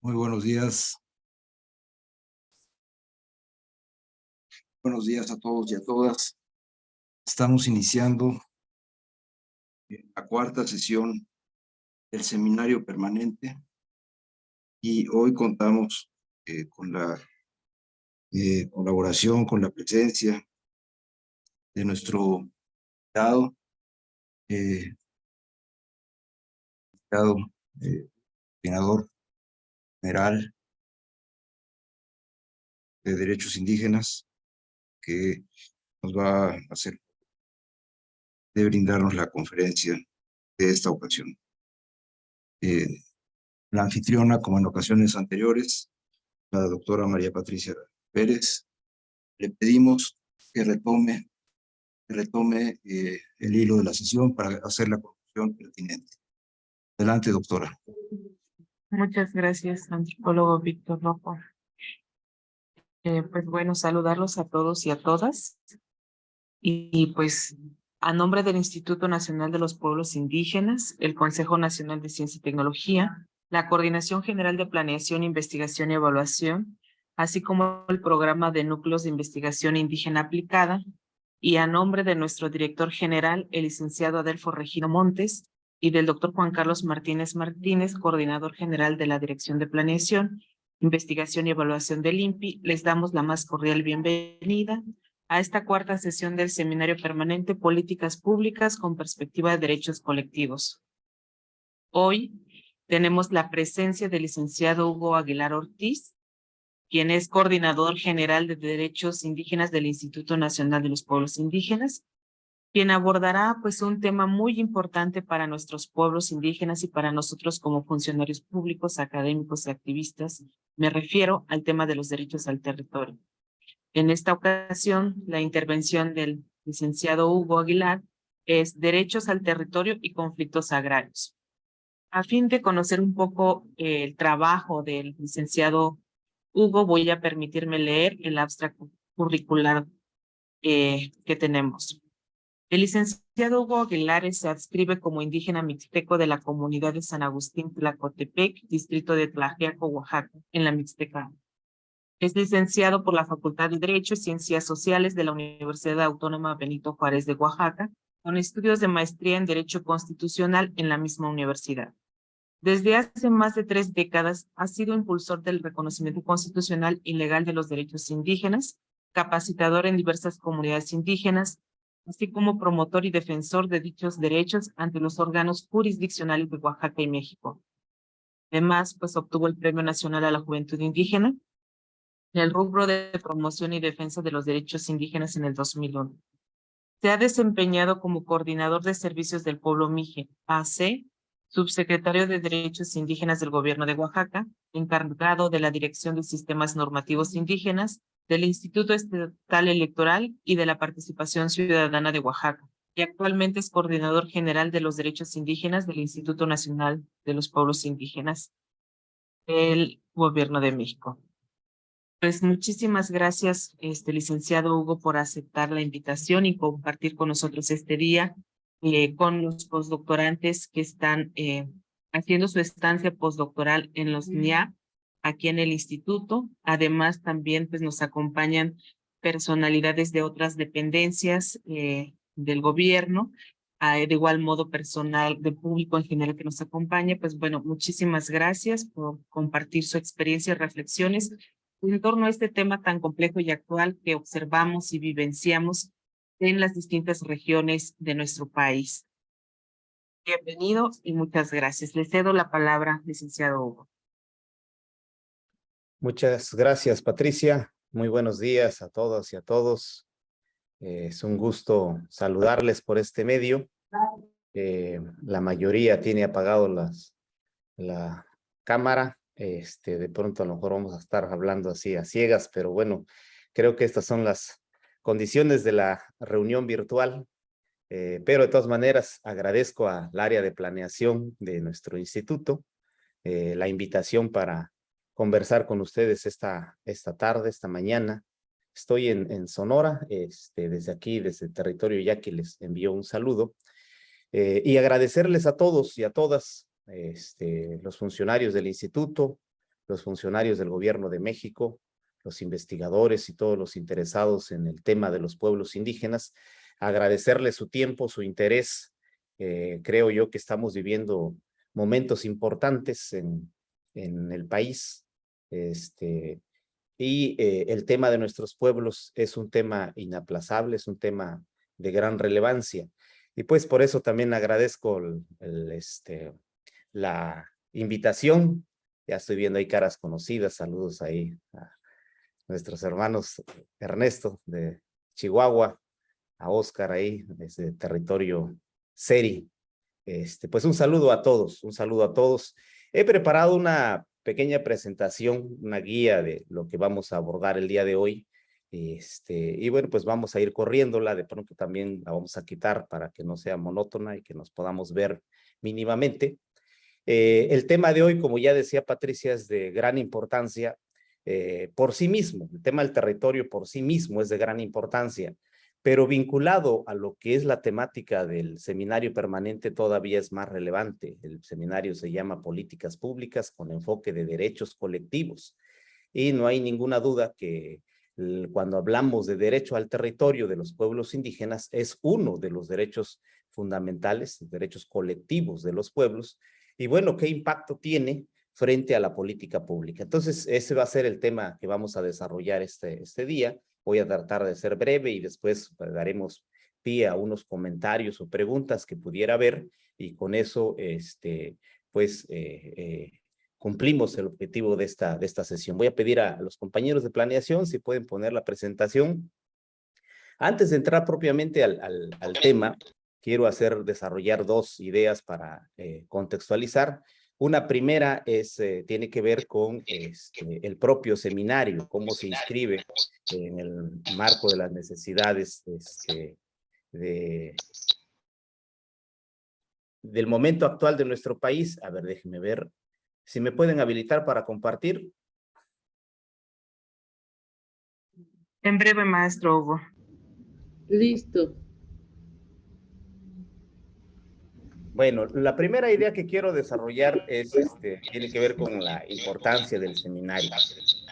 Muy buenos días. Buenos días a todos y a todas. Estamos iniciando la cuarta sesión del seminario permanente y hoy contamos con la colaboración, con la presencia de nuestro invitado, eh, invitado, coordinador general de Derechos Indígenas, que nos va a hacer de brindarnos la conferencia de esta ocasión. La anfitriona, como en ocasiones anteriores, la doctora María Patricia Pérez, le pedimos que retome el hilo de la sesión para hacer la conclusión pertinente. Adelante, doctora. Muchas gracias, antropólogo Víctor Rojo. Pues bueno, saludarlos a todos y a todas. Y pues a nombre del Instituto Nacional de los Pueblos Indígenas, el Consejo Nacional de Ciencia y Tecnología, la Coordinación General de Planeación, Investigación y Evaluación, así como el Programa de Núcleos de Investigación Indígena Aplicada, y a nombre de nuestro director general, el licenciado Adelfo Regino Montes, y del doctor Juan Carlos Martínez Martínez, coordinador general de la Dirección de Planeación, Investigación y Evaluación del INPI, les damos la más cordial bienvenida a esta cuarta sesión del Seminario Permanente Políticas Públicas con Perspectiva de Derechos Colectivos. Hoy tenemos la presencia del licenciado Hugo Aguilar Ortiz, quien es coordinador general de Derechos Indígenas del Instituto Nacional de los Pueblos Indígenas, quien abordará pues un tema muy importante para nuestros pueblos indígenas y para nosotros como funcionarios públicos, académicos y activistas. Me refiero al tema de los derechos al territorio. En esta ocasión, la intervención del licenciado Hugo Aguilar es Derechos al Territorio y Conflictos Agrarios. A fin de conocer un poco el trabajo del licenciado Hugo, voy a permitirme leer el abstracto curricular que tenemos. El licenciado Hugo Aguilar se adscribe como indígena mixteco de la comunidad de San Agustín Tlacotepec, distrito de Tlaxiaco, Oaxaca, en la Mixteca. Es licenciado por la Facultad de Derecho y Ciencias Sociales de la Universidad Autónoma Benito Juárez de Oaxaca, con estudios de maestría en Derecho Constitucional en la misma universidad. Desde hace más de 3 décadas ha sido impulsor del reconocimiento constitucional y legal de los derechos indígenas, capacitador en diversas comunidades indígenas, así como promotor y defensor de dichos derechos ante los órganos jurisdiccionales de Oaxaca y México. Además, pues obtuvo el Premio Nacional a la Juventud Indígena en el rubro de promoción y defensa de los derechos indígenas en el 2001. Se ha desempeñado como coordinador de servicios del pueblo Mije, AC, subsecretario de Derechos Indígenas del Gobierno de Oaxaca, encargado de la Dirección de Sistemas Normativos Indígenas, del Instituto Estatal Electoral y de la Participación Ciudadana de Oaxaca, y actualmente es coordinador general de los derechos indígenas del Instituto Nacional de los Pueblos Indígenas del Gobierno de México. Pues muchísimas gracias, licenciado Hugo, por aceptar la invitación y compartir con nosotros este día con los postdoctorantes que están haciendo su estancia postdoctoral en los NIA, aquí en el instituto. Además, también pues, nos acompañan personalidades de otras dependencias del gobierno, de igual modo personal de público en general que nos acompaña. Pues bueno, muchísimas gracias por compartir su experiencia y reflexiones en torno a este tema tan complejo y actual que observamos y vivenciamos en las distintas regiones de nuestro país. Bienvenido y muchas gracias. Le cedo la palabra, licenciado Hugo. Muchas gracias, Patricia. Muy buenos días a todas y a todos. Es un gusto saludarles por este medio. La mayoría tiene apagado la cámara. De pronto a lo mejor vamos a estar hablando así a ciegas, pero bueno, creo que estas son las condiciones de la reunión virtual. Pero de todas maneras agradezco al área de planeación de nuestro instituto la invitación para conversar con ustedes esta tarde, esta mañana. Estoy en Sonora, desde aquí, desde el territorio Yaqui, les envío un saludo y agradecerles a todos y a todas los funcionarios del instituto, los funcionarios del gobierno de México, los investigadores y todos los interesados en el tema de los pueblos indígenas, agradecerles su tiempo, su interés. Creo yo que estamos viviendo momentos importantes en el país, y el tema de nuestros pueblos es un tema inaplazable, es un tema de gran relevancia. Y pues por eso también agradezco la invitación. Ya estoy viendo ahí caras conocidas, saludos ahí a nuestros hermanos Ernesto de Chihuahua, a Oscar ahí desde territorio Seri. Pues un saludo a todos, un saludo a todos. He preparado una pequeña presentación, una guía de lo que vamos a abordar el día de hoy. Y bueno, pues vamos a ir corriéndola, de pronto también la vamos a quitar para que no sea monótona y que nos podamos ver mínimamente. El tema de hoy, como ya decía Patricia, es de gran importancia por sí mismo. El tema del territorio por sí mismo es de gran importancia, pero vinculado a lo que es la temática del seminario permanente todavía es más relevante. El seminario se llama Políticas Públicas con enfoque de derechos colectivos. Y no hay ninguna duda que cuando hablamos de derecho al territorio de los pueblos indígenas es uno de los derechos fundamentales, derechos colectivos de los pueblos. Y bueno, ¿qué impacto tiene frente a la política pública? Entonces, ese va a ser el tema que vamos a desarrollar este día. Voy a tratar de ser breve y después daremos pie a unos comentarios o preguntas que pudiera haber, y con eso, cumplimos el objetivo de esta sesión. Voy a pedir a los compañeros de planeación si pueden poner la presentación. Antes de entrar propiamente al tema, quiero desarrollar dos ideas para contextualizar. Una primera tiene que ver con el propio seminario, cómo se inscribe en el marco de las necesidades del momento actual de nuestro país. A ver, déjenme ver si me pueden habilitar para compartir. En breve, maestro Hugo. Listo. Bueno, la primera idea que quiero desarrollar tiene que ver con la importancia del seminario.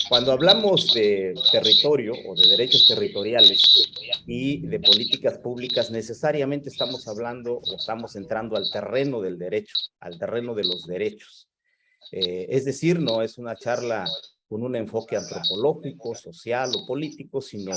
Cuando hablamos de territorio o de derechos territoriales y de políticas públicas, necesariamente estamos hablando o estamos entrando al terreno del derecho, al terreno de los derechos. Es decir, no es una charla con un enfoque antropológico, social o político, sino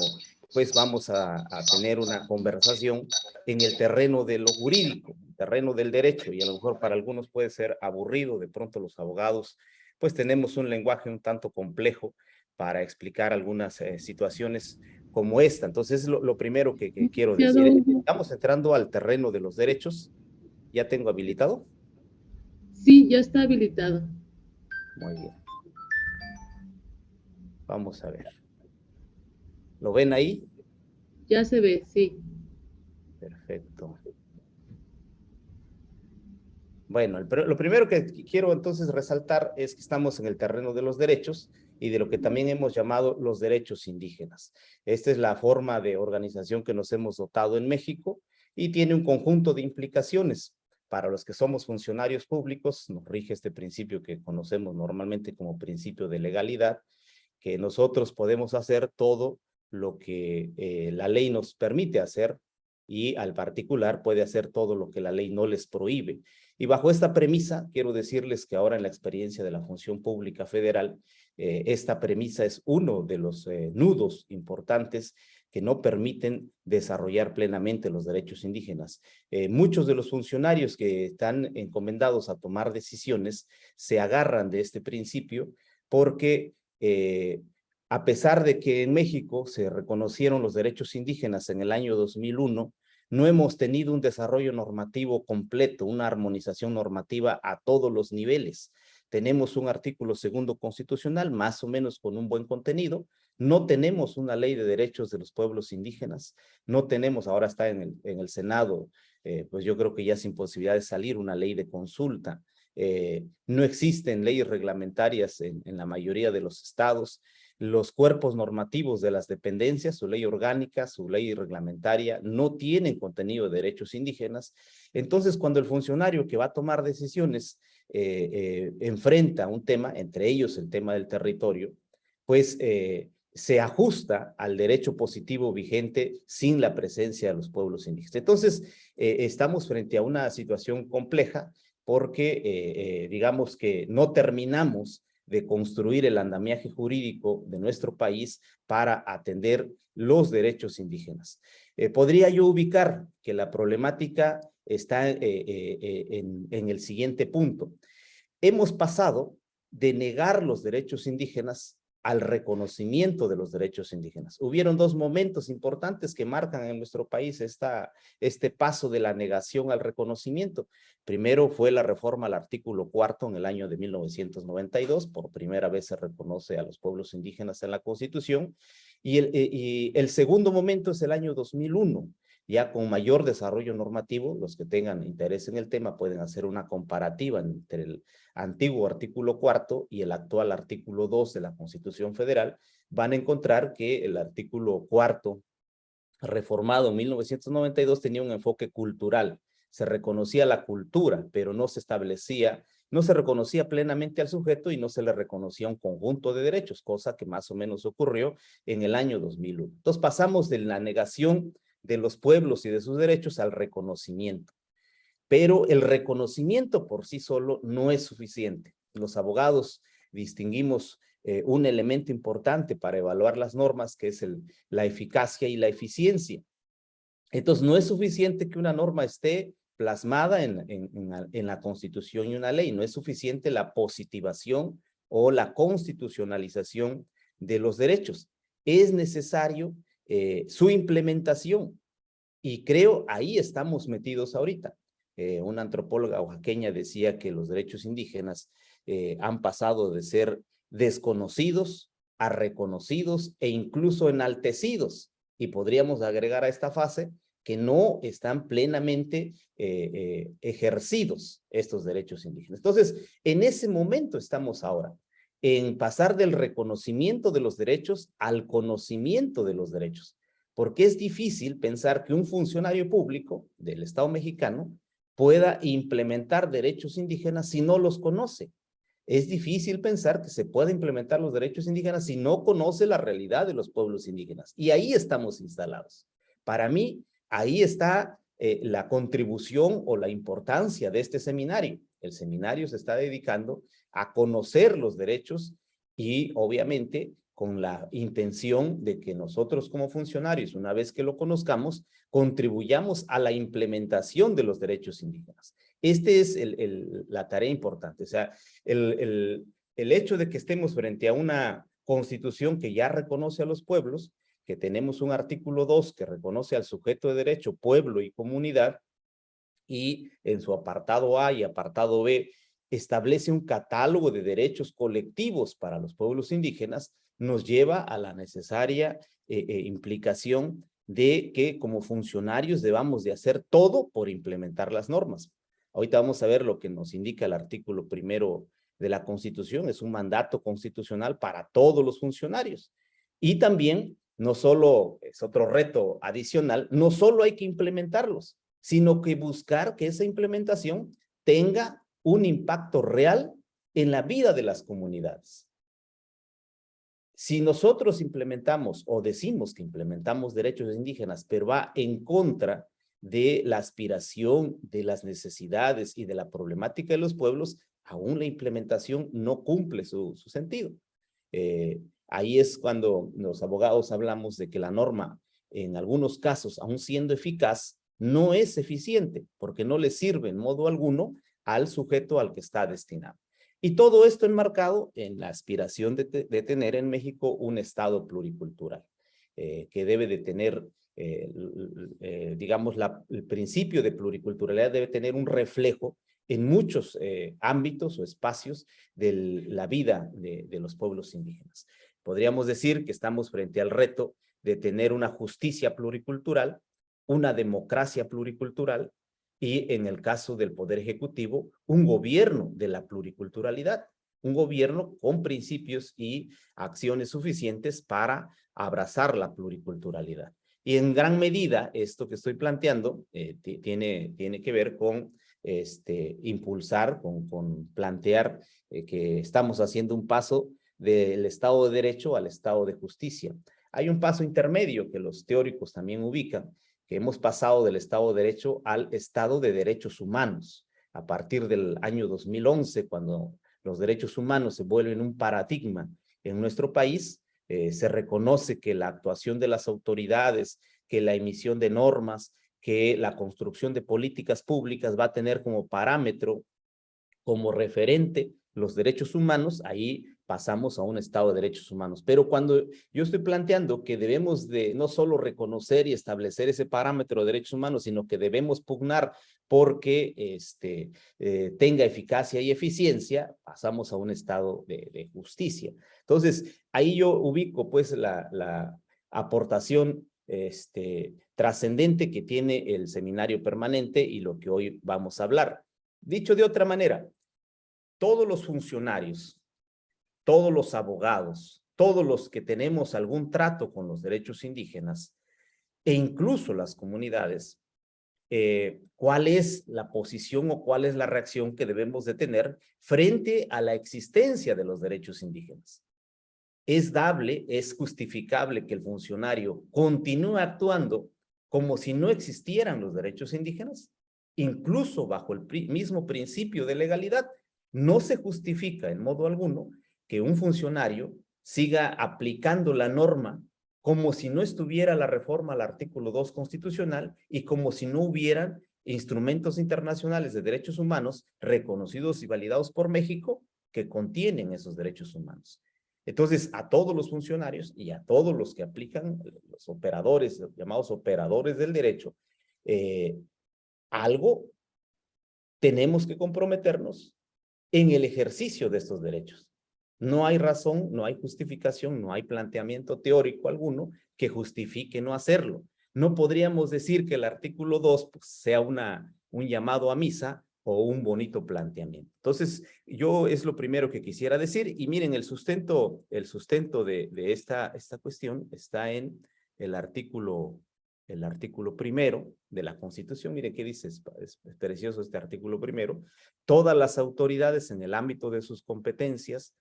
pues vamos a tener una conversación en el terreno de lo jurídico, el terreno del derecho, y a lo mejor para algunos puede ser aburrido. De pronto los abogados pues tenemos un lenguaje un tanto complejo para explicar algunas situaciones como esta. Entonces lo primero que quiero decir, estamos entrando al terreno de los derechos. ¿Ya tengo habilitado? Sí, ya está habilitado. Muy bien. Vamos a ver. ¿Lo ven ahí? Ya se ve, sí. Perfecto. Bueno, lo primero que quiero entonces resaltar es que estamos en el terreno de los derechos y de lo que también hemos llamado los derechos indígenas. Esta es la forma de organización que nos hemos dotado en México y tiene un conjunto de implicaciones. Para los que somos funcionarios públicos, nos rige este principio que conocemos normalmente como principio de legalidad, que nosotros podemos hacer todo lo que la ley nos permite hacer, y al particular puede hacer todo lo que la ley no les prohíbe. Y bajo esta premisa, quiero decirles que ahora en la experiencia de la función pública federal, esta premisa es uno de los nudos importantes que no permiten desarrollar plenamente los derechos indígenas. Muchos de los funcionarios que están encomendados a tomar decisiones se agarran de este principio porque a pesar de que en México se reconocieron los derechos indígenas en el año 2001, no hemos tenido un desarrollo normativo completo, una armonización normativa a todos los niveles. Tenemos un artículo 2º constitucional, más o menos con un buen contenido. No tenemos una ley de derechos de los pueblos indígenas. No tenemos, ahora está en el Senado, pues yo creo que ya sin posibilidad de salir, una ley de consulta. No existen leyes reglamentarias en la mayoría de los estados. Los cuerpos normativos de las dependencias, su ley orgánica, su ley reglamentaria, no tienen contenido de derechos indígenas. Entonces, cuando el funcionario que va a tomar decisiones enfrenta un tema, entre ellos el tema del territorio, pues se ajusta al derecho positivo vigente sin la presencia de los pueblos indígenas. Entonces, estamos frente a una situación compleja porque digamos que no terminamos de construir el andamiaje jurídico de nuestro país para atender los derechos indígenas. Podría yo ubicar que la problemática está en el siguiente punto. Hemos pasado de negar los derechos indígenas al reconocimiento de los derechos indígenas. Hubieron dos momentos importantes que marcan en nuestro país este paso de la negación al reconocimiento. Primero fue la reforma al artículo 4 en el año de 1992, por primera vez se reconoce a los pueblos indígenas en la Constitución, y el segundo momento es el año 2001, ya con mayor desarrollo normativo. Los que tengan interés en el tema pueden hacer una comparativa entre el antiguo artículo 4 y el actual artículo 2 de la Constitución Federal. Van a encontrar que el artículo 4, reformado en 1992, tenía un enfoque cultural. Se reconocía la cultura, pero no se establecía, no se reconocía plenamente al sujeto y no se le reconocía un conjunto de derechos, cosa que más o menos ocurrió en el año 2001. Entonces pasamos de la negación de los pueblos y de sus derechos al reconocimiento. Pero el reconocimiento por sí solo no es suficiente. Los abogados distinguimos un elemento importante para evaluar las normas, que es la eficacia y la eficiencia. Entonces, no es suficiente que una norma esté plasmada en la Constitución y una ley. No es suficiente la positivación o la constitucionalización de los derechos. Es necesario su implementación. Y creo ahí estamos metidos ahorita. Una antropóloga oaxaqueña decía que los derechos indígenas han pasado de ser desconocidos a reconocidos e incluso enaltecidos. Y podríamos agregar a esta fase que no están plenamente ejercidos estos derechos indígenas. Entonces, en ese momento estamos ahora, en pasar del reconocimiento de los derechos al conocimiento de los derechos. Porque es difícil pensar que un funcionario público del Estado mexicano pueda implementar derechos indígenas si no los conoce. Es difícil pensar que se pueda implementar los derechos indígenas si no conoce la realidad de los pueblos indígenas. Y ahí estamos instalados. Para mí, ahí está la contribución o la importancia de este seminario. El seminario se está dedicando a conocer los derechos y, obviamente, con la intención de que nosotros como funcionarios, una vez que lo conozcamos, contribuyamos a la implementación de los derechos indígenas. Este es la tarea importante. O sea, el hecho de que estemos frente a una constitución que ya reconoce a los pueblos, que tenemos un artículo 2 que reconoce al sujeto de derecho, pueblo y comunidad, y en su apartado A y apartado B establece un catálogo de derechos colectivos para los pueblos indígenas, nos lleva a la necesaria implicación de que como funcionarios debamos de hacer todo por implementar las normas. Ahorita vamos a ver lo que nos indica el artículo 1 de la Constitución. Es un mandato constitucional para todos los funcionarios. Y también, no solo, es otro reto adicional, no solo hay que implementarlos, sino que buscar que esa implementación tenga un impacto real en la vida de las comunidades. Si nosotros implementamos o decimos que implementamos derechos indígenas, pero va en contra de la aspiración, de las necesidades y de la problemática de los pueblos, aún la implementación no cumple su sentido. Ahí es cuando los abogados hablamos de que la norma, en algunos casos, aún siendo eficaz, no es eficiente, porque no le sirve en modo alguno al sujeto al que está destinado. Y todo esto enmarcado en la aspiración de tener en México un Estado pluricultural, que debe de tener, digamos, el principio de pluriculturalidad debe tener un reflejo en muchos ámbitos o espacios de la vida de los pueblos indígenas. Podríamos decir que estamos frente al reto de tener una justicia pluricultural, una democracia pluricultural y, en el caso del Poder Ejecutivo, un gobierno de la pluriculturalidad, un gobierno con principios y acciones suficientes para abrazar la pluriculturalidad. Y en gran medida, esto que estoy planteando tiene que ver con impulsar, con plantear que estamos haciendo un paso del Estado de Derecho al Estado de Justicia. Hay un paso intermedio que los teóricos también ubican, que hemos pasado del Estado de Derecho al Estado de Derechos Humanos. A partir del año 2011, cuando los derechos humanos se vuelven un paradigma en nuestro país, se reconoce que la actuación de las autoridades, que la emisión de normas, que la construcción de políticas públicas va a tener como parámetro, como referente, los derechos humanos. Ahí pasamos a un Estado de derechos humanos. Pero cuando yo estoy planteando que debemos de no solo reconocer y establecer ese parámetro de derechos humanos, sino que debemos pugnar porque tenga eficacia y eficiencia, pasamos a un Estado de justicia. Entonces, ahí yo ubico pues la aportación trascendente que tiene el seminario permanente y lo que hoy vamos a hablar. Dicho de otra manera, todos los funcionarios, todos los abogados, todos los que tenemos algún trato con los derechos indígenas e incluso las comunidades, ¿cuál es la posición o cuál es la reacción que debemos de tener frente a la existencia de los derechos indígenas? Es dable, es justificable que el funcionario continúe actuando como si no existieran los derechos indígenas, incluso bajo el mismo principio de legalidad. No se justifica en modo alguno que un funcionario siga aplicando la norma como si no estuviera la reforma al artículo 2 constitucional y como si no hubieran instrumentos internacionales de derechos humanos reconocidos y validados por México que contienen esos derechos humanos. Entonces, a todos los funcionarios y a todos los que aplican, los operadores, los llamados operadores del derecho, algo tenemos que comprometernos en el ejercicio de estos derechos. No hay razón, no hay justificación, no hay planteamiento teórico alguno que justifique no hacerlo. No podríamos decir que el artículo 2 pues, sea un llamado a misa o un bonito planteamiento. Entonces, yo es lo primero que quisiera decir. Y miren, el sustento de esta cuestión está en el artículo primero de la Constitución. Miren qué dice, es precioso este artículo primero. Todas las autoridades en el ámbito de sus competencias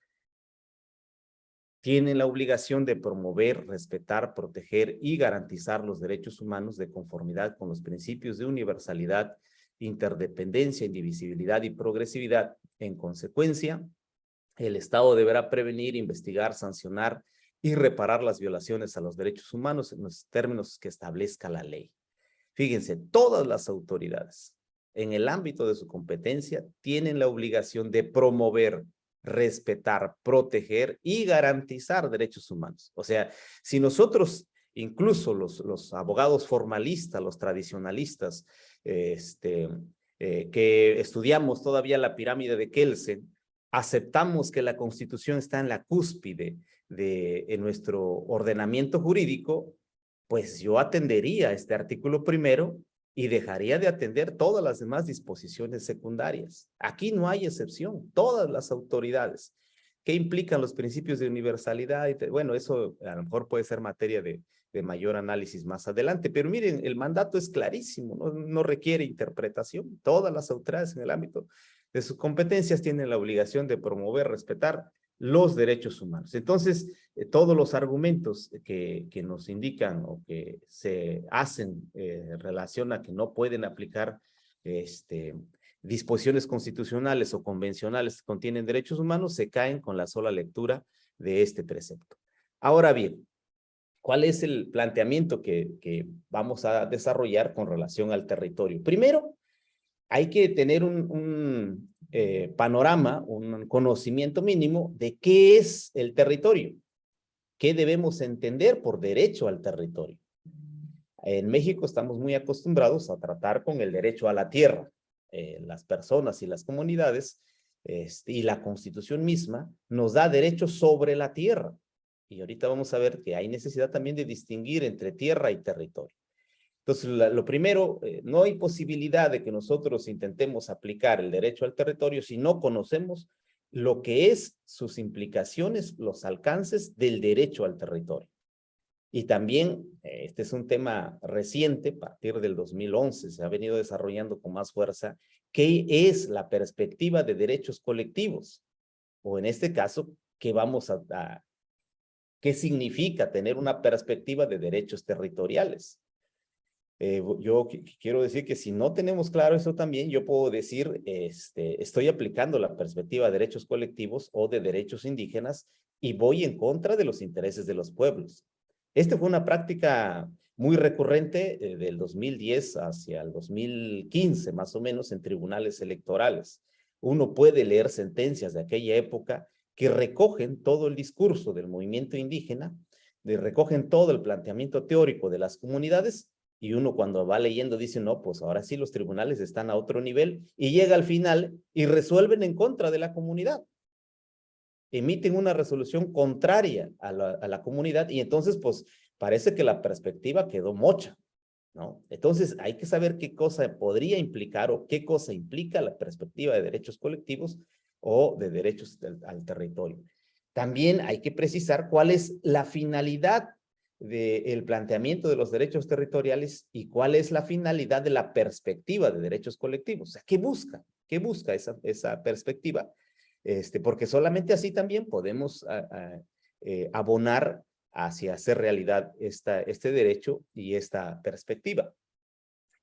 tienen la obligación de promover, respetar, proteger y garantizar los derechos humanos de conformidad con los principios de universalidad, interdependencia, indivisibilidad y progresividad. En consecuencia, el Estado deberá prevenir, investigar, sancionar y reparar las violaciones a los derechos humanos en los términos que establezca la ley. Fíjense, todas las autoridades en el ámbito de su competencia tienen la obligación de promover, respetar, proteger y garantizar derechos humanos. O sea, si nosotros, incluso los abogados formalistas, los tradicionalistas, que estudiamos todavía la pirámide de Kelsen, aceptamos que la Constitución está en la cúspide de nuestro ordenamiento jurídico, pues yo atendería este artículo primero y dejaría de atender todas las demás disposiciones secundarias. Aquí no hay excepción, todas las autoridades. ¿Qué implican los principios de universalidad? Bueno, eso a lo mejor puede ser materia de mayor análisis más adelante, pero miren, el mandato es clarísimo, no requiere interpretación. Todas las autoridades en el ámbito de sus competencias tienen la obligación de promover, respetar los derechos humanos. Entonces, todos los argumentos que nos indican o que se hacen en relación a que no pueden aplicar disposiciones constitucionales o convencionales que contienen derechos humanos se caen con la sola lectura de este precepto. Ahora bien, ¿cuál es el planteamiento que vamos a desarrollar con relación al territorio? Primero, hay que tener un panorama, un conocimiento mínimo de qué es el territorio, qué debemos entender por derecho al territorio. En México estamos muy acostumbrados a tratar con el derecho a la tierra. Las personas y las comunidades y la Constitución misma nos da derechos sobre la tierra. Y ahorita vamos a ver que hay necesidad también de distinguir entre tierra y territorio. Entonces, lo primero, no hay posibilidad de que nosotros intentemos aplicar el derecho al territorio si no conocemos lo que es sus implicaciones, los alcances del derecho al territorio. Y también, este es un tema reciente, a partir del 2011, se ha venido desarrollando con más fuerza qué es la perspectiva de derechos colectivos, o en este caso, qué significa tener una perspectiva de derechos territoriales. Yo quiero decir que si no tenemos claro eso también, yo puedo decir, estoy aplicando la perspectiva de derechos colectivos o de derechos indígenas y voy en contra de los intereses de los pueblos. Esta fue una práctica muy recurrente del 2010 hacia el 2015, más o menos, en tribunales electorales. Uno puede leer sentencias de aquella época que recogen todo el discurso del movimiento indígena, recogen todo el planteamiento teórico de las comunidades, y uno cuando va leyendo dice, no, pues ahora sí los tribunales están a otro nivel, y llega al final y resuelven en contra de la comunidad. Emiten una resolución contraria a la comunidad, y entonces pues parece que la perspectiva quedó mocha, ¿no? Entonces hay que saber qué cosa podría implicar o qué cosa implica la perspectiva de derechos colectivos o de derechos al territorio. También hay que precisar cuál es la finalidad del planteamiento de los derechos territoriales y cuál es la finalidad de la perspectiva de derechos colectivos. O sea, ¿qué busca? ¿Qué busca esa perspectiva? Porque solamente así también podemos abonar hacia hacer realidad este derecho y esta perspectiva.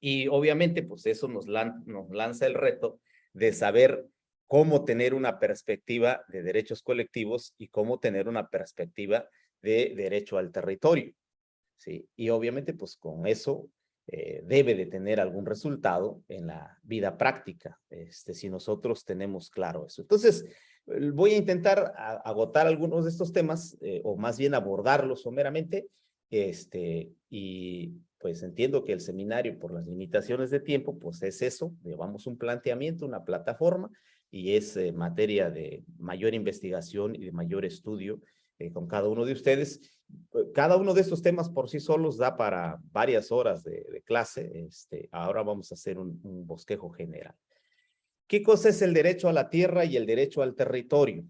Y obviamente, pues eso nos lanza el reto de saber cómo tener una perspectiva de derechos colectivos y cómo tener una perspectiva de derecho al territorio, ¿sí? Y obviamente, pues con eso debe de tener algún resultado en la vida práctica, si nosotros tenemos claro eso. Entonces, voy a intentar agotar algunos de estos temas, o más bien abordarlos someramente, y pues entiendo que el seminario, por las limitaciones de tiempo, pues es eso, llevamos un planteamiento, una plataforma, y es materia de mayor investigación y de mayor estudio con cada uno de ustedes. Cada uno de estos temas por sí solos da para varias horas de clase. Ahora vamos a hacer un bosquejo general. ¿Qué cosa es el derecho a la tierra y el derecho al territorio?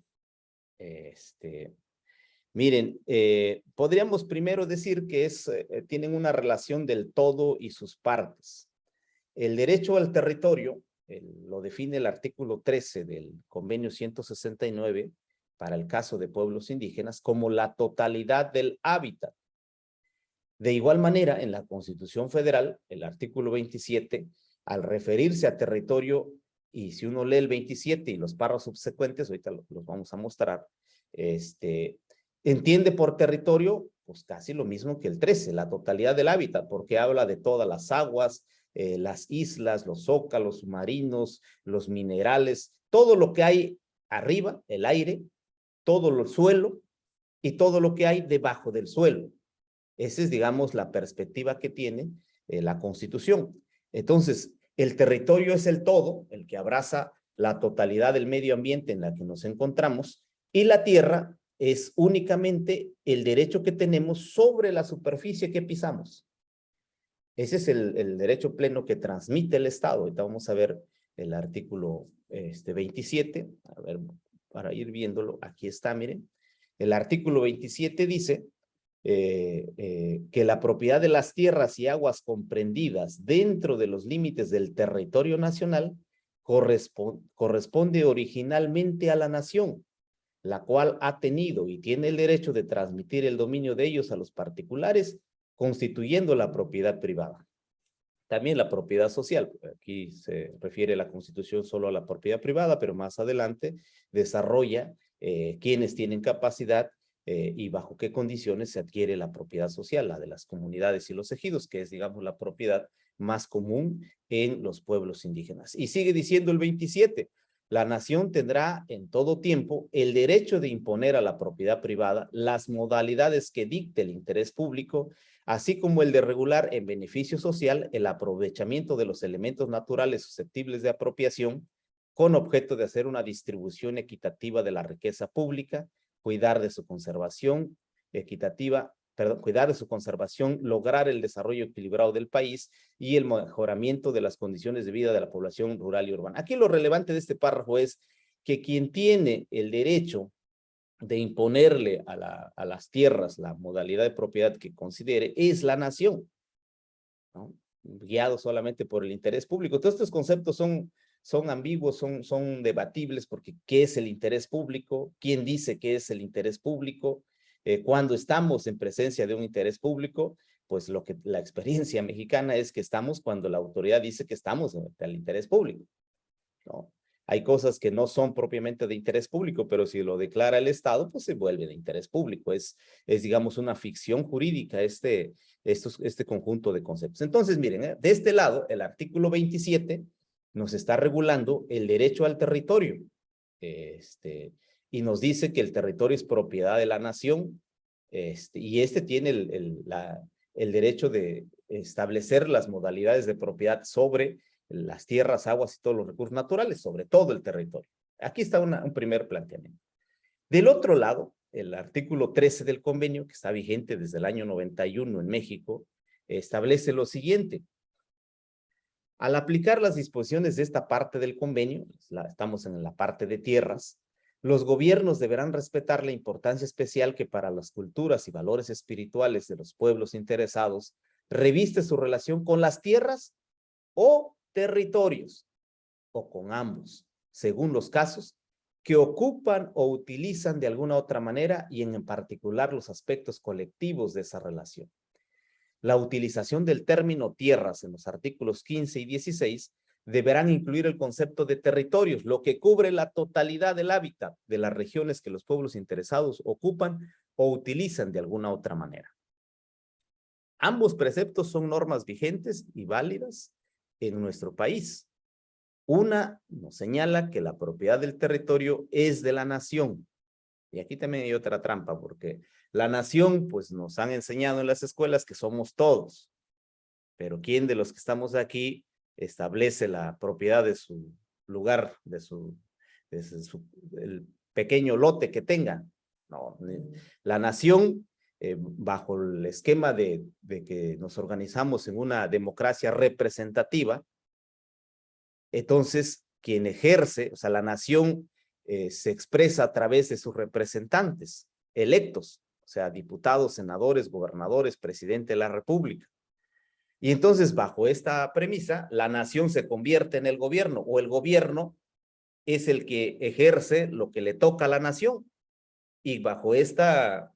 Miren, podríamos primero decir que tienen una relación del todo y sus partes. El derecho al territorio lo define el artículo 13 del convenio 169 para el caso de pueblos indígenas como la totalidad del hábitat. De igual manera, en la Constitución Federal, el artículo 27, al referirse a territorio, y si uno lee el 27 y los párrafos subsecuentes, ahorita los vamos a mostrar, entiende por territorio, pues casi lo mismo que el 13, la totalidad del hábitat, porque habla de todas las aguas, las islas, los zócalos submarinos, los minerales, todo lo que hay arriba, el aire, todo el suelo y todo lo que hay debajo del suelo. Esa es, digamos, la perspectiva que tiene la Constitución. Entonces, el territorio es el todo, el que abraza la totalidad del medio ambiente en la que nos encontramos, y la tierra es únicamente el derecho que tenemos sobre la superficie que pisamos. Ese es el derecho pleno que transmite el Estado. Ahorita vamos a ver el artículo 27, a ver, para ir viéndolo, aquí está, miren. El artículo 27 dice que la propiedad de las tierras y aguas comprendidas dentro de los límites del territorio nacional corresponde originalmente a la nación, la cual ha tenido y tiene el derecho de transmitir el dominio de ellos a los particulares, constituyendo la propiedad privada. También la propiedad social. Aquí se refiere la Constitución solo a la propiedad privada, pero más adelante desarrolla quienes tienen capacidad y bajo qué condiciones se adquiere la propiedad social, la de las comunidades y los ejidos, que es, digamos, la propiedad más común en los pueblos indígenas. Y sigue diciendo el 27, la nación tendrá en todo tiempo el derecho de imponer a la propiedad privada las modalidades que dicte el interés público, así como el de regular en beneficio social el aprovechamiento de los elementos naturales susceptibles de apropiación, con objeto de hacer una distribución equitativa de la riqueza pública, cuidar de su conservación cuidar de su conservación, lograr el desarrollo equilibrado del país y el mejoramiento de las condiciones de vida de la población rural y urbana. Aquí lo relevante de este párrafo es que quien tiene el derecho de imponerle a las tierras la modalidad de propiedad que considere es la nación, ¿no? Guiado solamente por el interés público. Todos estos conceptos son son ambiguos, son debatibles, porque ¿qué es el interés público? ¿Quién dice qué es el interés público? Cuando estamos en presencia de un interés público, pues la experiencia mexicana es que estamos cuando la autoridad dice que estamos al interés público, ¿no? Hay cosas que no son propiamente de interés público, pero si lo declara el Estado, pues se vuelve de interés público. Es digamos, una ficción jurídica este conjunto de conceptos. Entonces, miren, de este lado, el artículo 27 nos está regulando el derecho al territorio. Y nos dice que el territorio es propiedad de la nación, y tiene el derecho de establecer las modalidades de propiedad sobre las tierras, aguas y todos los recursos naturales, sobre todo el territorio. Aquí está un primer planteamiento. Del otro lado, el artículo 13 del convenio, que está vigente desde el año 91 en México, establece lo siguiente. Al aplicar las disposiciones de esta parte del convenio, estamos en la parte de tierras, los gobiernos deberán respetar la importancia especial que para las culturas y valores espirituales de los pueblos interesados reviste su relación con las tierras o territorios, o con ambos, según los casos, que ocupan o utilizan de alguna otra manera y en particular los aspectos colectivos de esa relación. La utilización del término tierras en los artículos 15 y 16 deberán incluir el concepto de territorios, lo que cubre la totalidad del hábitat de las regiones que los pueblos interesados ocupan o utilizan de alguna otra manera. Ambos preceptos son normas vigentes y válidas en nuestro país. Una nos señala que la propiedad del territorio es de la nación. Y aquí también hay otra trampa, porque la nación, pues nos han enseñado en las escuelas que somos todos. Pero ¿quién de los que estamos aquí establece la propiedad de su lugar, el pequeño lote que tenga? No, la nación, bajo el esquema de que nos organizamos en una democracia representativa, entonces quien ejerce, o sea, la nación se expresa a través de sus representantes electos, o sea, diputados, senadores, gobernadores, presidente de la República. Y entonces, bajo esta premisa, la nación se convierte en el gobierno, o el gobierno es el que ejerce lo que le toca a la nación. Y bajo esta,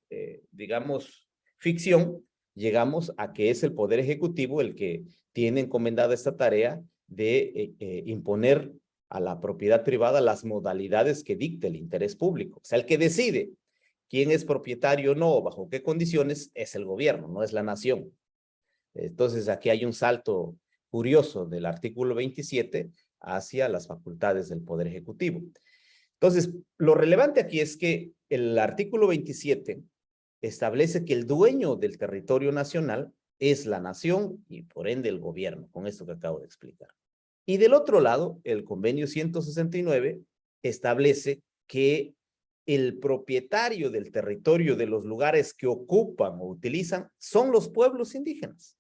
digamos, ficción, llegamos a que es el Poder Ejecutivo el que tiene encomendada esta tarea de imponer a la propiedad privada las modalidades que dicte el interés público. O sea, el que decide quién es propietario o no, bajo qué condiciones, es el gobierno, no es la nación. Entonces, aquí hay un salto curioso del artículo 27 hacia las facultades del Poder Ejecutivo. Entonces, lo relevante aquí es que el artículo 27 establece que el dueño del territorio nacional es la nación y por ende el gobierno, con esto que acabo de explicar. Y del otro lado, el convenio 169 establece que el propietario del territorio de los lugares que ocupan o utilizan son los pueblos indígenas.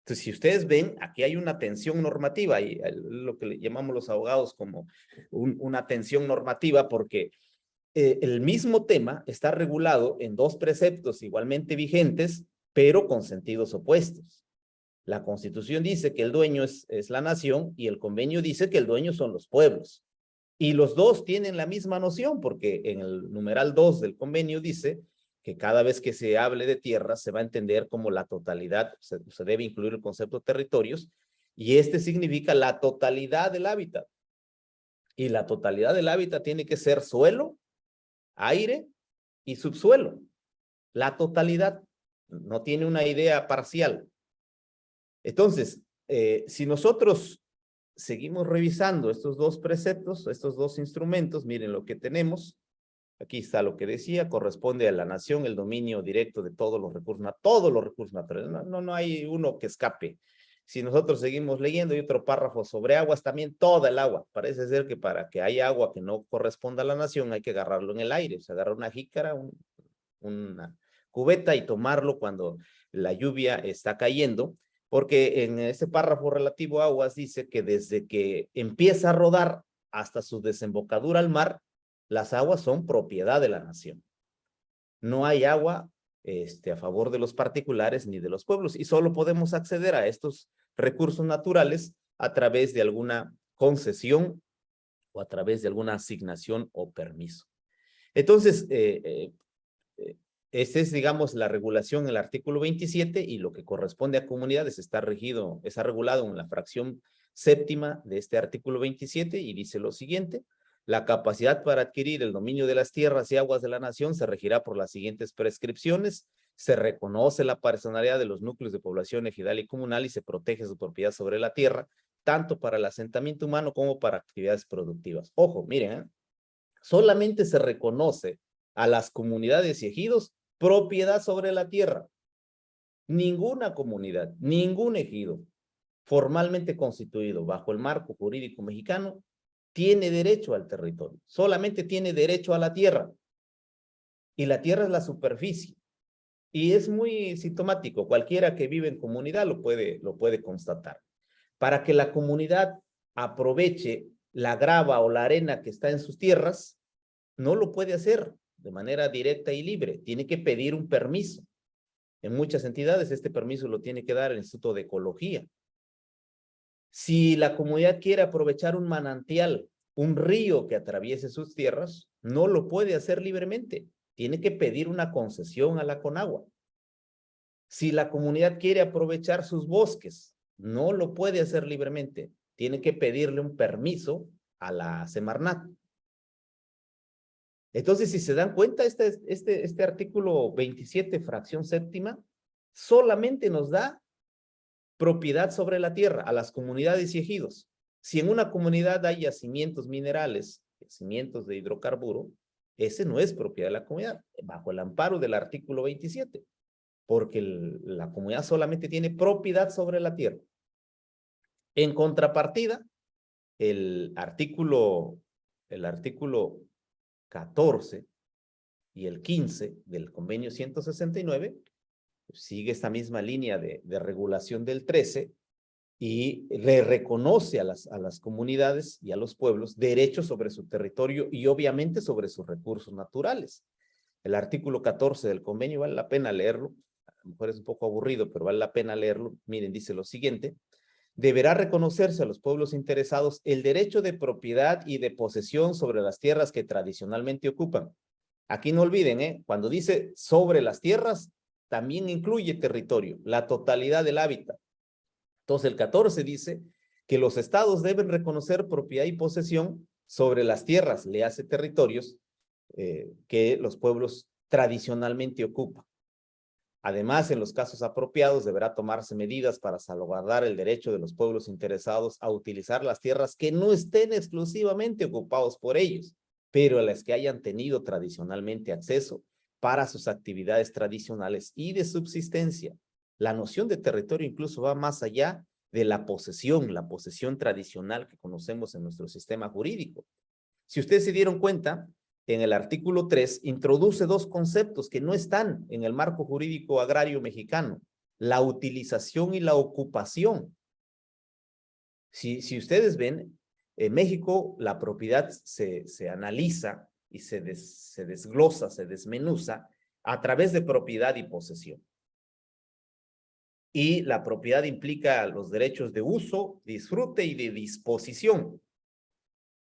Entonces, si ustedes ven, aquí hay una tensión normativa, y lo que le llamamos los abogados como una tensión normativa, porque el mismo tema está regulado en dos preceptos igualmente vigentes, pero con sentidos opuestos. La Constitución dice que el dueño es la nación y el convenio dice que el dueño son los pueblos. Y los dos tienen la misma noción, porque en el numeral 2 del convenio dice que cada vez que se hable de tierras se va a entender como la totalidad, se debe incluir el concepto de territorios, y este significa la totalidad del hábitat. Y la totalidad del hábitat tiene que ser suelo, aire y subsuelo. La totalidad no tiene una idea parcial. Entonces, si nosotros seguimos revisando estos dos preceptos, estos dos instrumentos, miren lo que tenemos. Aquí está lo que decía, corresponde a la nación el dominio directo de todos los recursos naturales. No hay uno que escape. Si nosotros seguimos leyendo, hay otro párrafo sobre aguas, también toda el agua. Parece ser que para que haya agua que no corresponda a la nación hay que agarrarlo en el aire. O sea, agarrar una jícara, una cubeta y tomarlo cuando la lluvia está cayendo. Porque en ese párrafo relativo a aguas dice que desde que empieza a rodar hasta su desembocadura al mar, las aguas son propiedad de la nación. No hay agua a favor de los particulares ni de los pueblos, y solo podemos acceder a estos recursos naturales a través de alguna concesión o a través de alguna asignación o permiso. Entonces, esa es, digamos, la regulación en el artículo 27 y lo que corresponde a comunidades está regulado en la fracción séptima de este artículo 27 y dice lo siguiente: la capacidad para adquirir el dominio de las tierras y aguas de la nación se regirá por las siguientes prescripciones. Se reconoce la personalidad de los núcleos de población ejidal y comunal y se protege su propiedad sobre la tierra, tanto para el asentamiento humano como para actividades productivas. Ojo, miren, solamente se reconoce a las comunidades y ejidos propiedad sobre la tierra. Ninguna comunidad, ningún ejido formalmente constituido bajo el marco jurídico mexicano tiene derecho al territorio, solamente tiene derecho a la tierra. Y la tierra es la superficie. Y es muy sintomático, cualquiera que vive en comunidad lo puede constatar. Para que la comunidad aproveche la grava o la arena que está en sus tierras, no lo puede hacer de manera directa y libre, tiene que pedir un permiso. En muchas entidades este permiso lo tiene que dar el Instituto de Ecología. Si la comunidad quiere aprovechar un manantial, un río que atraviese sus tierras, no lo puede hacer libremente, tiene que pedir una concesión a la Conagua. Si la comunidad quiere aprovechar sus bosques, no lo puede hacer libremente, tiene que pedirle un permiso a la Semarnat. Entonces, si se dan cuenta, este artículo 27, fracción séptima, solamente nos da propiedad sobre la tierra a las comunidades y ejidos. Si en una comunidad hay yacimientos minerales, yacimientos de hidrocarburo, ese no es propiedad de la comunidad, bajo el amparo del artículo 27, porque la comunidad solamente tiene propiedad sobre la tierra. En contrapartida, el artículo 14 y el 15 del convenio 169 sigue esta misma línea de regulación del 13 y le reconoce a las comunidades y a los pueblos derechos sobre su territorio y obviamente sobre sus recursos naturales. El artículo 14 del convenio vale la pena leerlo, a lo mejor es un poco aburrido, pero vale la pena leerlo. Miren, dice lo siguiente: deberá reconocerse a los pueblos interesados el derecho de propiedad y de posesión sobre las tierras que tradicionalmente ocupan. Aquí no olviden, cuando dice sobre las tierras, también incluye territorio, la totalidad del hábitat. Entonces el 14 dice que los estados deben reconocer propiedad y posesión sobre las tierras, le hace territorios, que los pueblos tradicionalmente ocupan. Además, en los casos apropiados, deberá tomarse medidas para salvaguardar el derecho de los pueblos interesados a utilizar las tierras que no estén exclusivamente ocupados por ellos, pero a las que hayan tenido tradicionalmente acceso para sus actividades tradicionales y de subsistencia. La noción de territorio incluso va más allá de la posesión tradicional que conocemos en nuestro sistema jurídico. Si ustedes se dieron cuenta, en el artículo 3 introduce dos conceptos que no están en el marco jurídico agrario mexicano: la utilización y la ocupación. Si ustedes ven, en México la propiedad se analiza y se desglosa, se desmenuza a través de propiedad y posesión. Y la propiedad implica los derechos de uso, disfrute y de disposición.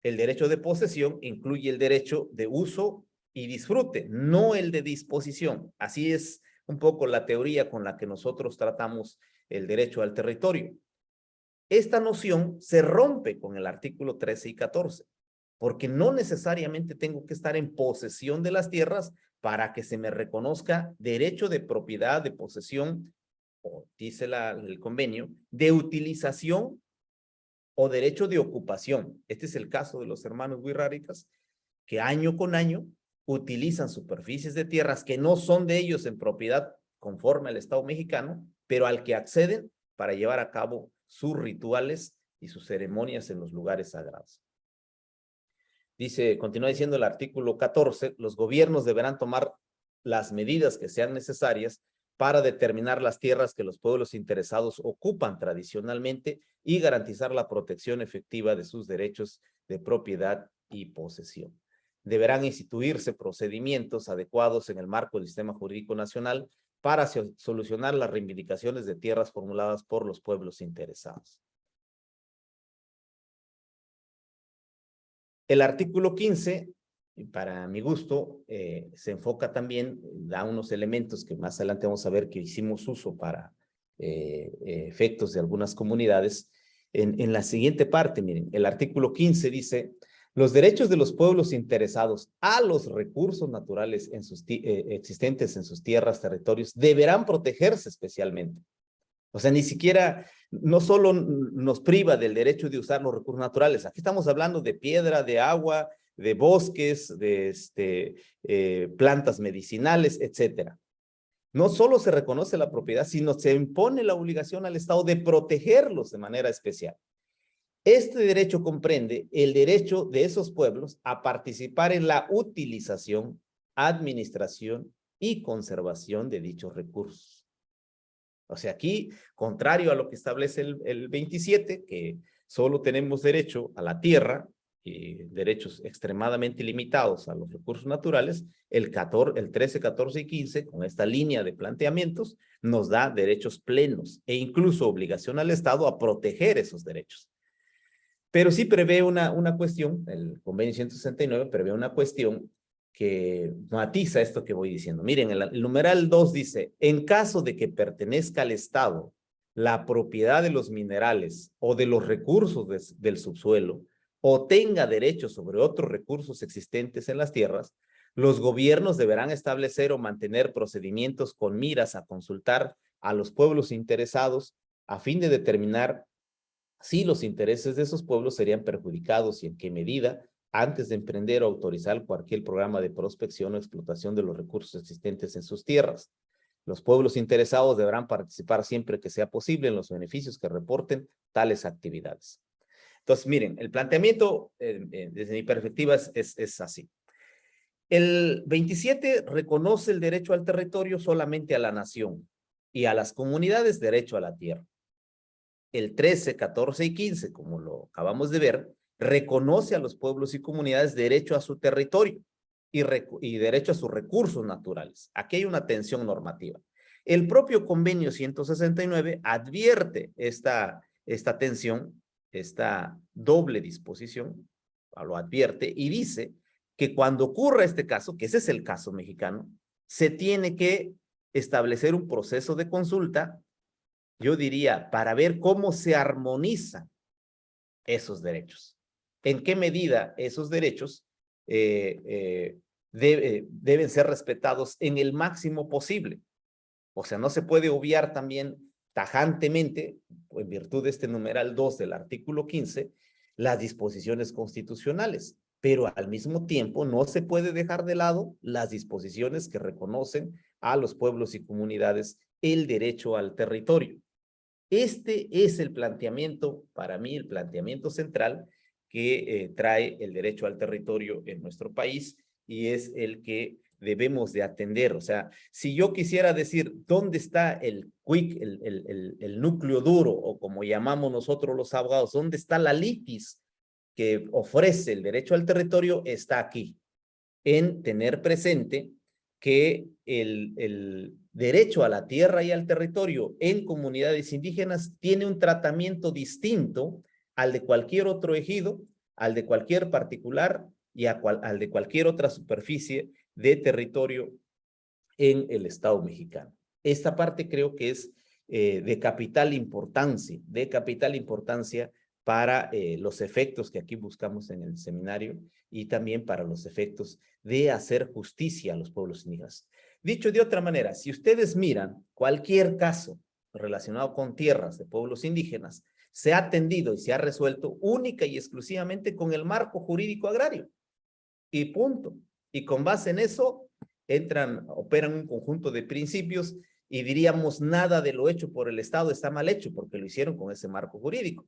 El derecho de posesión incluye el derecho de uso y disfrute, no el de disposición. Así es un poco la teoría con la que nosotros tratamos el derecho al territorio. Esta noción se rompe con el artículo 13 y 14, porque no necesariamente tengo que estar en posesión de las tierras para que se me reconozca derecho de propiedad, de posesión, o dice el convenio, de utilización o derecho de ocupación. Este es el caso de los hermanos Wixárikas, que año con año utilizan superficies de tierras que no son de ellos en propiedad conforme al Estado mexicano, pero al que acceden para llevar a cabo sus rituales y sus ceremonias en los lugares sagrados. Dice, continúa diciendo el artículo 14, los gobiernos deberán tomar las medidas que sean necesarias para determinar las tierras que los pueblos interesados ocupan tradicionalmente y garantizar la protección efectiva de sus derechos de propiedad y posesión. Deberán instituirse procedimientos adecuados en el marco del sistema jurídico nacional para solucionar las reivindicaciones de tierras formuladas por los pueblos interesados. El artículo 15, para mi gusto, se enfoca también, da unos elementos que más adelante vamos a ver que hicimos uso para efectos de algunas comunidades. En la siguiente parte, miren, el artículo 15 dice: los derechos de los pueblos interesados a los recursos naturales existentes en sus tierras, territorios, deberán protegerse especialmente. O sea, ni siquiera, no solo nos priva del derecho de usar los recursos naturales. Aquí estamos hablando de piedra, de agua, de bosques, de plantas medicinales, etcétera. No solo se reconoce la propiedad, sino se impone la obligación al Estado de protegerlos de manera especial. Este derecho comprende el derecho de esos pueblos a participar en la utilización, administración y conservación de dichos recursos. O sea, aquí, contrario a lo que establece el 27, que solo tenemos derecho a la tierra y derechos extremadamente limitados a los recursos naturales, el 13, 14 y 15, con esta línea de planteamientos, nos da derechos plenos e incluso obligación al Estado a proteger esos derechos. Pero sí prevé una cuestión, el convenio 169 prevé una cuestión que matiza esto que voy diciendo. Miren, el numeral 2 dice: en caso de que pertenezca al Estado la propiedad de los minerales o de los recursos del subsuelo, o tenga derecho sobre otros recursos existentes en las tierras, los gobiernos deberán establecer o mantener procedimientos con miras a consultar a los pueblos interesados a fin de determinar si los intereses de esos pueblos serían perjudicados y en qué medida, antes de emprender o autorizar cualquier programa de prospección o explotación de los recursos existentes en sus tierras. Los pueblos interesados deberán participar siempre que sea posible en los beneficios que reporten tales actividades. Entonces, miren, el planteamiento, desde mi perspectiva, es así. El 27 reconoce el derecho al territorio solamente a la nación y a las comunidades derecho a la tierra. El 13, 14 y 15, como lo acabamos de ver, reconoce a los pueblos y comunidades derecho a su territorio y derecho a sus recursos naturales. Aquí hay una tensión normativa. El propio convenio 169 advierte esta tensión, esta doble disposición, lo advierte y dice que cuando ocurra este caso, que ese es el caso mexicano, se tiene que establecer un proceso de consulta, yo diría, para ver cómo se armonizan esos derechos. En qué medida esos derechos deben ser respetados en el máximo posible. O sea, no se puede obviar también tajantemente, en virtud de este numeral 2 del artículo 15, las disposiciones constitucionales, pero al mismo tiempo no se puede dejar de lado las disposiciones que reconocen a los pueblos y comunidades el derecho al territorio. Este es el planteamiento, para mí, el planteamiento central que trae el derecho al territorio en nuestro país y es el que debemos de atender. O sea, si yo quisiera decir dónde está el quick, el núcleo duro, o como llamamos nosotros los abogados, dónde está la litis que ofrece el derecho al territorio, está aquí, en tener presente que el derecho a la tierra y al territorio en comunidades indígenas tiene un tratamiento distinto al de cualquier otro ejido, al de cualquier particular y al de cualquier otra superficie de territorio en el Estado mexicano. Esta parte creo que es de capital importancia para los efectos que aquí buscamos en el seminario y también para los efectos de hacer justicia a los pueblos indígenas. Dicho de otra manera, si ustedes miran cualquier caso relacionado con tierras de pueblos indígenas, se ha atendido y se ha resuelto única y exclusivamente con el marco jurídico agrario. Y punto. Y con base en eso, operan un conjunto de principios y diríamos nada de lo hecho por el Estado está mal hecho porque lo hicieron con ese marco jurídico.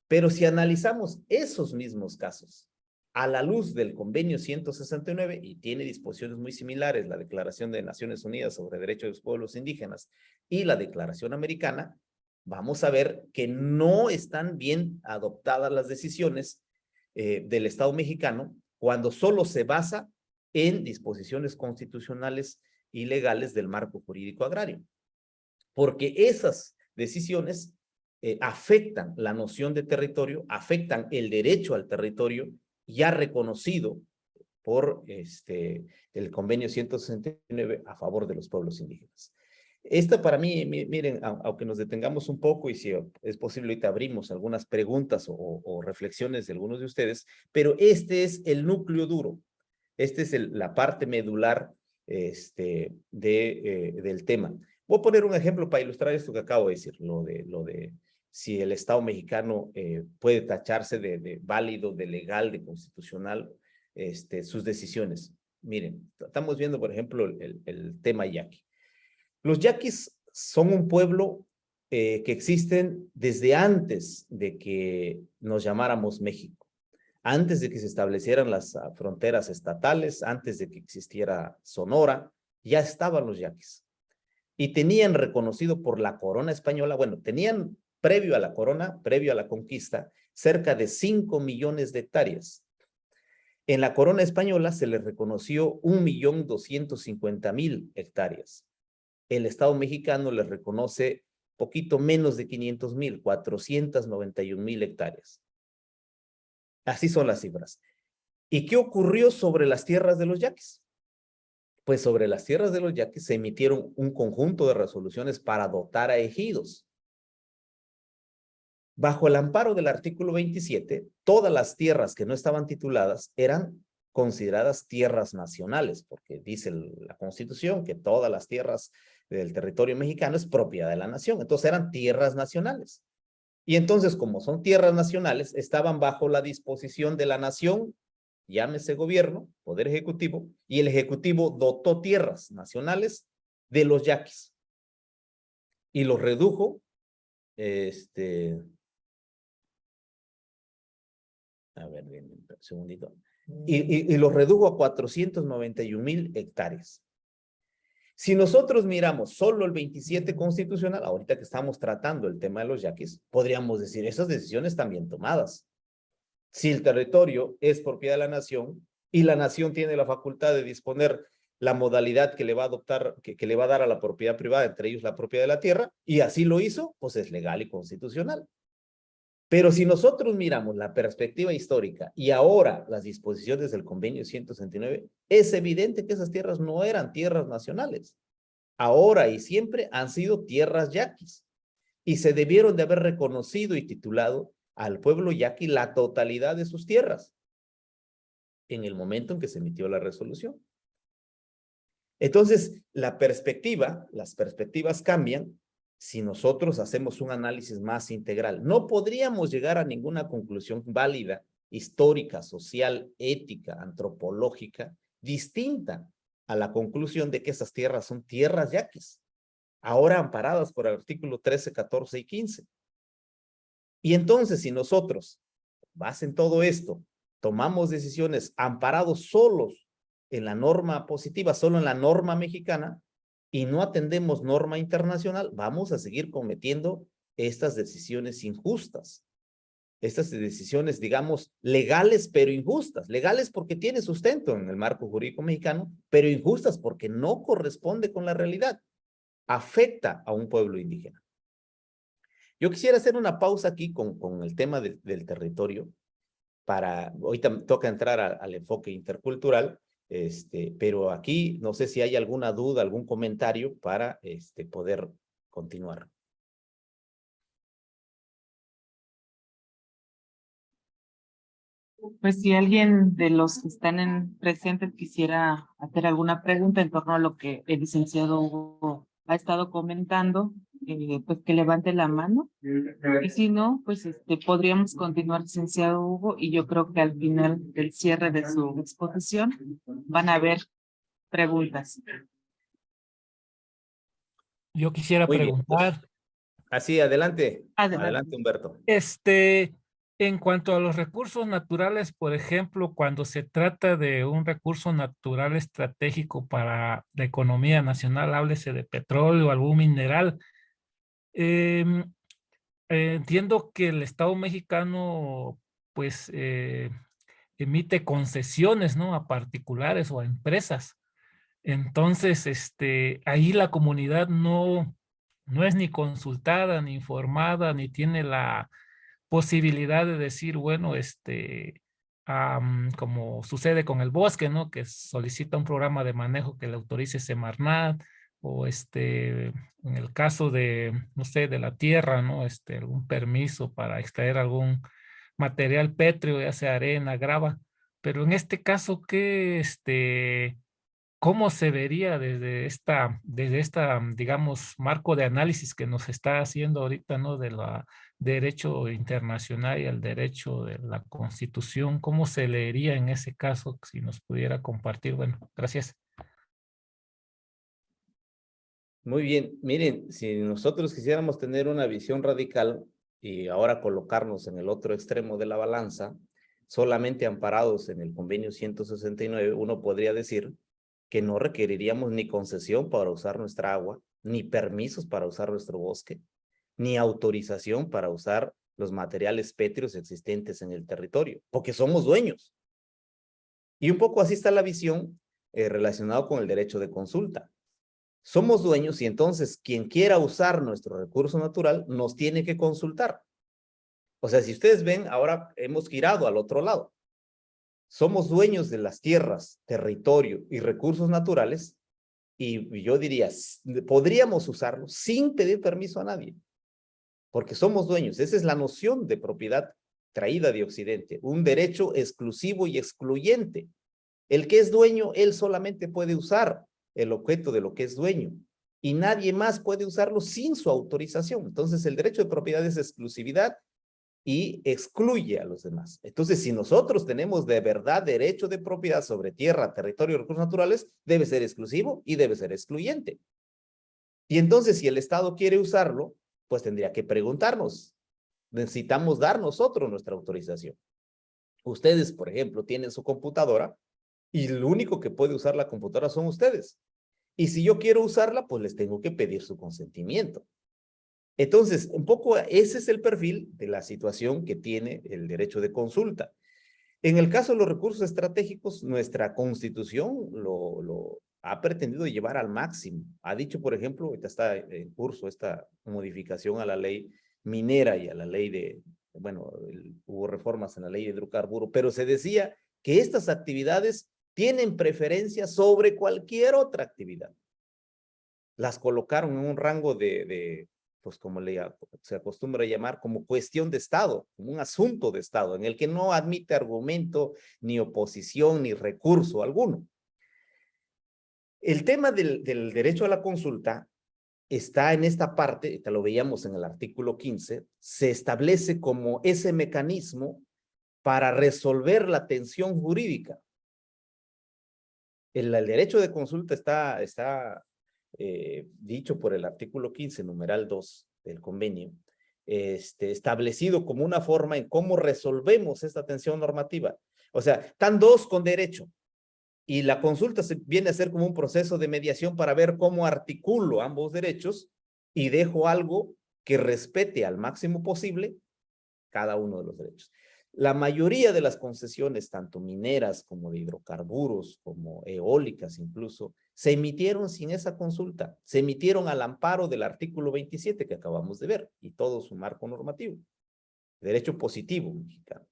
Pero si analizamos esos mismos casos a la luz del convenio 169, y tiene disposiciones muy similares, la Declaración de Naciones Unidas sobre Derechos de los Pueblos Indígenas y la Declaración Americana, vamos a ver que no están bien adoptadas las decisiones del Estado mexicano cuando solo se basa en disposiciones constitucionales y legales del marco jurídico agrario. Porque esas decisiones afectan la noción de territorio, afectan el derecho al territorio ya reconocido por el convenio 169 a favor de los pueblos indígenas. Esta para mí, miren, aunque nos detengamos un poco y si es posible ahorita abrimos algunas preguntas o reflexiones de algunos de ustedes, pero este es el núcleo duro, esta es la parte medular del tema. Voy a poner un ejemplo para ilustrar esto que acabo de decir, lo de si el Estado mexicano puede tacharse de válido, de legal, de constitucional, sus decisiones. Miren, estamos viendo, por ejemplo, el tema yaqui. Los yaquis son un pueblo que existen desde antes de que nos llamáramos México, antes de que se establecieran las fronteras estatales, antes de que existiera Sonora, ya estaban los yaquis. Y tenían reconocido por la corona española, bueno, tenían previo a la corona, previo a la conquista, cerca de 5 millones de hectáreas. En la corona española se les reconoció 1.250.000 hectáreas. El Estado mexicano les reconoce poquito menos de 500.000, 491.000 hectáreas. Así son las cifras. ¿Y qué ocurrió sobre las tierras de los yaquis? Pues sobre las tierras de los yaquis se emitieron un conjunto de resoluciones para dotar a ejidos. Bajo el amparo del artículo 27, todas las tierras que no estaban tituladas eran consideradas tierras nacionales, porque dice la Constitución que todas las tierras del territorio mexicano es propiedad de la nación. Entonces eran tierras nacionales. Y entonces, como son tierras nacionales, estaban bajo la disposición de la nación, llámese gobierno, poder ejecutivo, y el ejecutivo dotó tierras nacionales de los yaquis. Y los redujo, a ver, un segundito. Y los redujo a 491.000 hectáreas. Si nosotros miramos solo el 27 constitucional, ahorita que estamos tratando el tema de los yaquis, podríamos decir, esas decisiones están bien tomadas. Si el territorio es propiedad de la nación y la nación tiene la facultad de disponer la modalidad que le va a adoptar, que le va a dar a la propiedad privada, entre ellos la propiedad de la tierra, y así lo hizo, pues es legal y constitucional. Pero si nosotros miramos la perspectiva histórica y ahora las disposiciones del convenio 169, es evidente que esas tierras no eran tierras nacionales. Ahora y siempre han sido tierras yaquis y se debieron de haber reconocido y titulado al pueblo yaqui la totalidad de sus tierras en el momento en que se emitió la resolución. Entonces, las perspectivas cambian si nosotros hacemos un análisis más integral. No podríamos llegar a ninguna conclusión válida, histórica, social, ética, antropológica, distinta a la conclusión de que esas tierras son tierras yaquis, ahora amparadas por el artículo 13, 14 y 15. Y entonces, si nosotros, base en todo esto, tomamos decisiones amparados solos en la norma positiva, solo en la norma mexicana, y no atendemos norma internacional, vamos a seguir cometiendo estas decisiones injustas. Estas decisiones, digamos, legales pero injustas. Legales porque tiene sustento en el marco jurídico mexicano, pero injustas porque no corresponde con la realidad. Afecta a un pueblo indígena. Yo quisiera hacer una pausa aquí con el tema del territorio. Ahorita toca entrar al enfoque intercultural, pero aquí no sé si hay alguna duda, algún comentario para poder continuar. Pues si alguien de los que están presentes quisiera hacer alguna pregunta en torno a lo que el licenciado Hugo ha estado comentando, pues que levante la mano. Y si no, pues podríamos continuar, licenciado Hugo, y yo creo que al final del cierre de su exposición van a haber preguntas. Yo quisiera Muy bien, preguntar, así, adelante. Adelante. Adelante, Humberto. en cuanto a los recursos naturales, por ejemplo, cuando se trata de un recurso natural estratégico para la economía nacional, háblese de petróleo o algún mineral, entiendo que el Estado mexicano, pues, emite concesiones, ¿no? A particulares o a empresas. Entonces, ahí la comunidad no es ni consultada, ni informada, ni tiene la posibilidad de decir, bueno, como sucede con el bosque, ¿no? Que solicita un programa de manejo que le autorice Semarnat, o en el caso de, no sé, de la tierra, ¿no? Algún permiso para extraer algún material pétreo, ya sea arena, grava. Pero en este caso, ¿cómo se vería desde esta, digamos, marco de análisis que nos está haciendo ahorita, ¿no? De la derecho internacional y el derecho de la Constitución? ¿Cómo se leería en ese caso? Si nos pudiera compartir. Bueno, gracias. Muy bien, miren, si nosotros quisiéramos tener una visión radical y ahora colocarnos en el otro extremo de la balanza, solamente amparados en el convenio 169, uno podría decir que no requeriríamos ni concesión para usar nuestra agua, ni permisos para usar nuestro bosque, ni autorización para usar los materiales pétreos existentes en el territorio, porque somos dueños. Y un poco así está la visión relacionada con el derecho de consulta. Somos dueños y entonces quien quiera usar nuestro recurso natural nos tiene que consultar. O sea, si ustedes ven, ahora hemos girado al otro lado. Somos dueños de las tierras, territorio y recursos naturales y yo diría, podríamos usarlos sin pedir permiso a nadie, porque somos dueños. Esa es la noción de propiedad traída de Occidente, un derecho exclusivo y excluyente. El que es dueño, él solamente puede usar el objeto de lo que es dueño y nadie más puede usarlo sin su autorización. Entonces, el derecho de propiedad es exclusividad y excluye a los demás. Entonces, si nosotros tenemos de verdad derecho de propiedad sobre tierra, territorio y recursos naturales, debe ser exclusivo y debe ser excluyente. Y entonces, si el Estado quiere usarlo, pues tendría que preguntarnos. Necesitamos dar nosotros nuestra autorización. Ustedes, por ejemplo, tienen su computadora y lo único que puede usar la computadora son ustedes. Y si yo quiero usarla, pues les tengo que pedir su consentimiento. Entonces, un poco ese es el perfil de la situación que tiene el derecho de consulta. En el caso de los recursos estratégicos, nuestra Constitución lo ha pretendido llevar al máximo. Ha dicho, por ejemplo, ahorita está en curso esta modificación a la ley minera y a la ley de, bueno, hubo reformas en la ley de hidrocarburo, pero se decía que estas actividades tienen preferencia sobre cualquier otra actividad. Las colocaron en un rango pues como se acostumbra a llamar, como cuestión de Estado, como un asunto de Estado, en el que no admite argumento, ni oposición, ni recurso alguno. El tema del derecho a la consulta está en esta parte, te lo veíamos en el artículo 15, se establece como ese mecanismo para resolver la tensión jurídica. El derecho de consulta está dicho por el artículo 15, numeral 2 del convenio, establecido como una forma en cómo resolvemos esta tensión normativa. O sea, están dos con derecho y la consulta viene a ser como un proceso de mediación para ver cómo articulo ambos derechos y dejo algo que respete al máximo posible cada uno de los derechos. La mayoría de las concesiones, tanto mineras como de hidrocarburos, como eólicas incluso, se emitieron sin esa consulta. Se emitieron al amparo del artículo 27 que acabamos de ver y todo su marco normativo. Derecho positivo mexicano.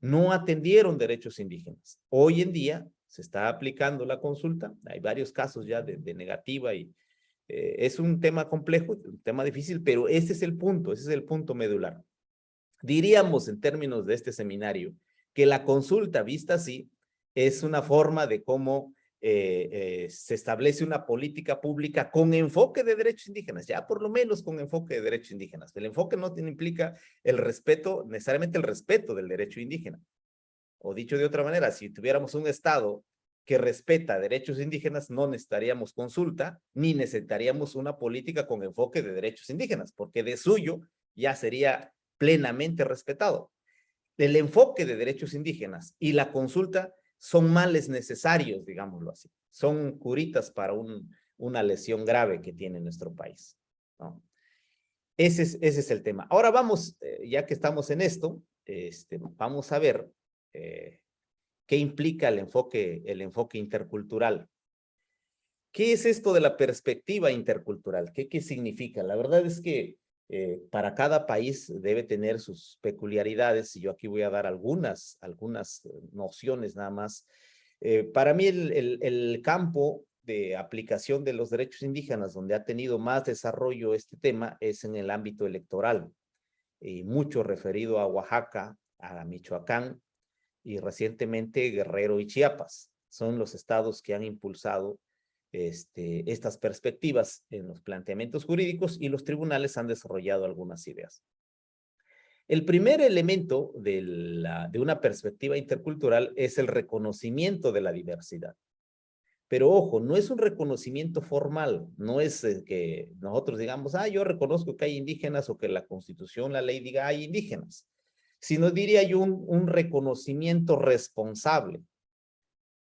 No atendieron derechos indígenas. Hoy en día se está aplicando la consulta. Hay varios casos ya de negativa y es un tema complejo, un tema difícil, pero ese es el punto medular. Diríamos en términos de este seminario que la consulta vista así es una forma de cómo se establece una política pública con enfoque de derechos indígenas, ya por lo menos con enfoque de derechos indígenas. El enfoque no implica el respeto, necesariamente el respeto del derecho indígena. O dicho de otra manera, si tuviéramos un Estado que respeta derechos indígenas, no necesitaríamos consulta, ni necesitaríamos una política con enfoque de derechos indígenas, porque de suyo ya sería plenamente respetado. El enfoque de derechos indígenas y la consulta son males necesarios, digámoslo así. Son curitas para una lesión grave que tiene nuestro país, ¿no? Ese es el tema. Ahora vamos, ya que estamos en esto, vamos a ver qué implica el enfoque intercultural. ¿Qué es esto de la perspectiva intercultural? ¿Qué significa? La verdad es que Para cada país debe tener sus peculiaridades, y yo aquí voy a dar algunas nociones nada más. Para mí el campo de aplicación de los derechos indígenas donde ha tenido más desarrollo este tema es en el ámbito electoral, mucho referido a Oaxaca, a Michoacán y recientemente Guerrero y Chiapas. Son los estados que han impulsado estas perspectivas en los planteamientos jurídicos, y los tribunales han desarrollado algunas ideas. El primer elemento de una perspectiva intercultural es el reconocimiento de la diversidad. Pero ojo, no es un reconocimiento formal, no es que nosotros digamos, yo reconozco que hay indígenas, o que la Constitución, la ley diga hay indígenas, sino diría yo un reconocimiento responsable.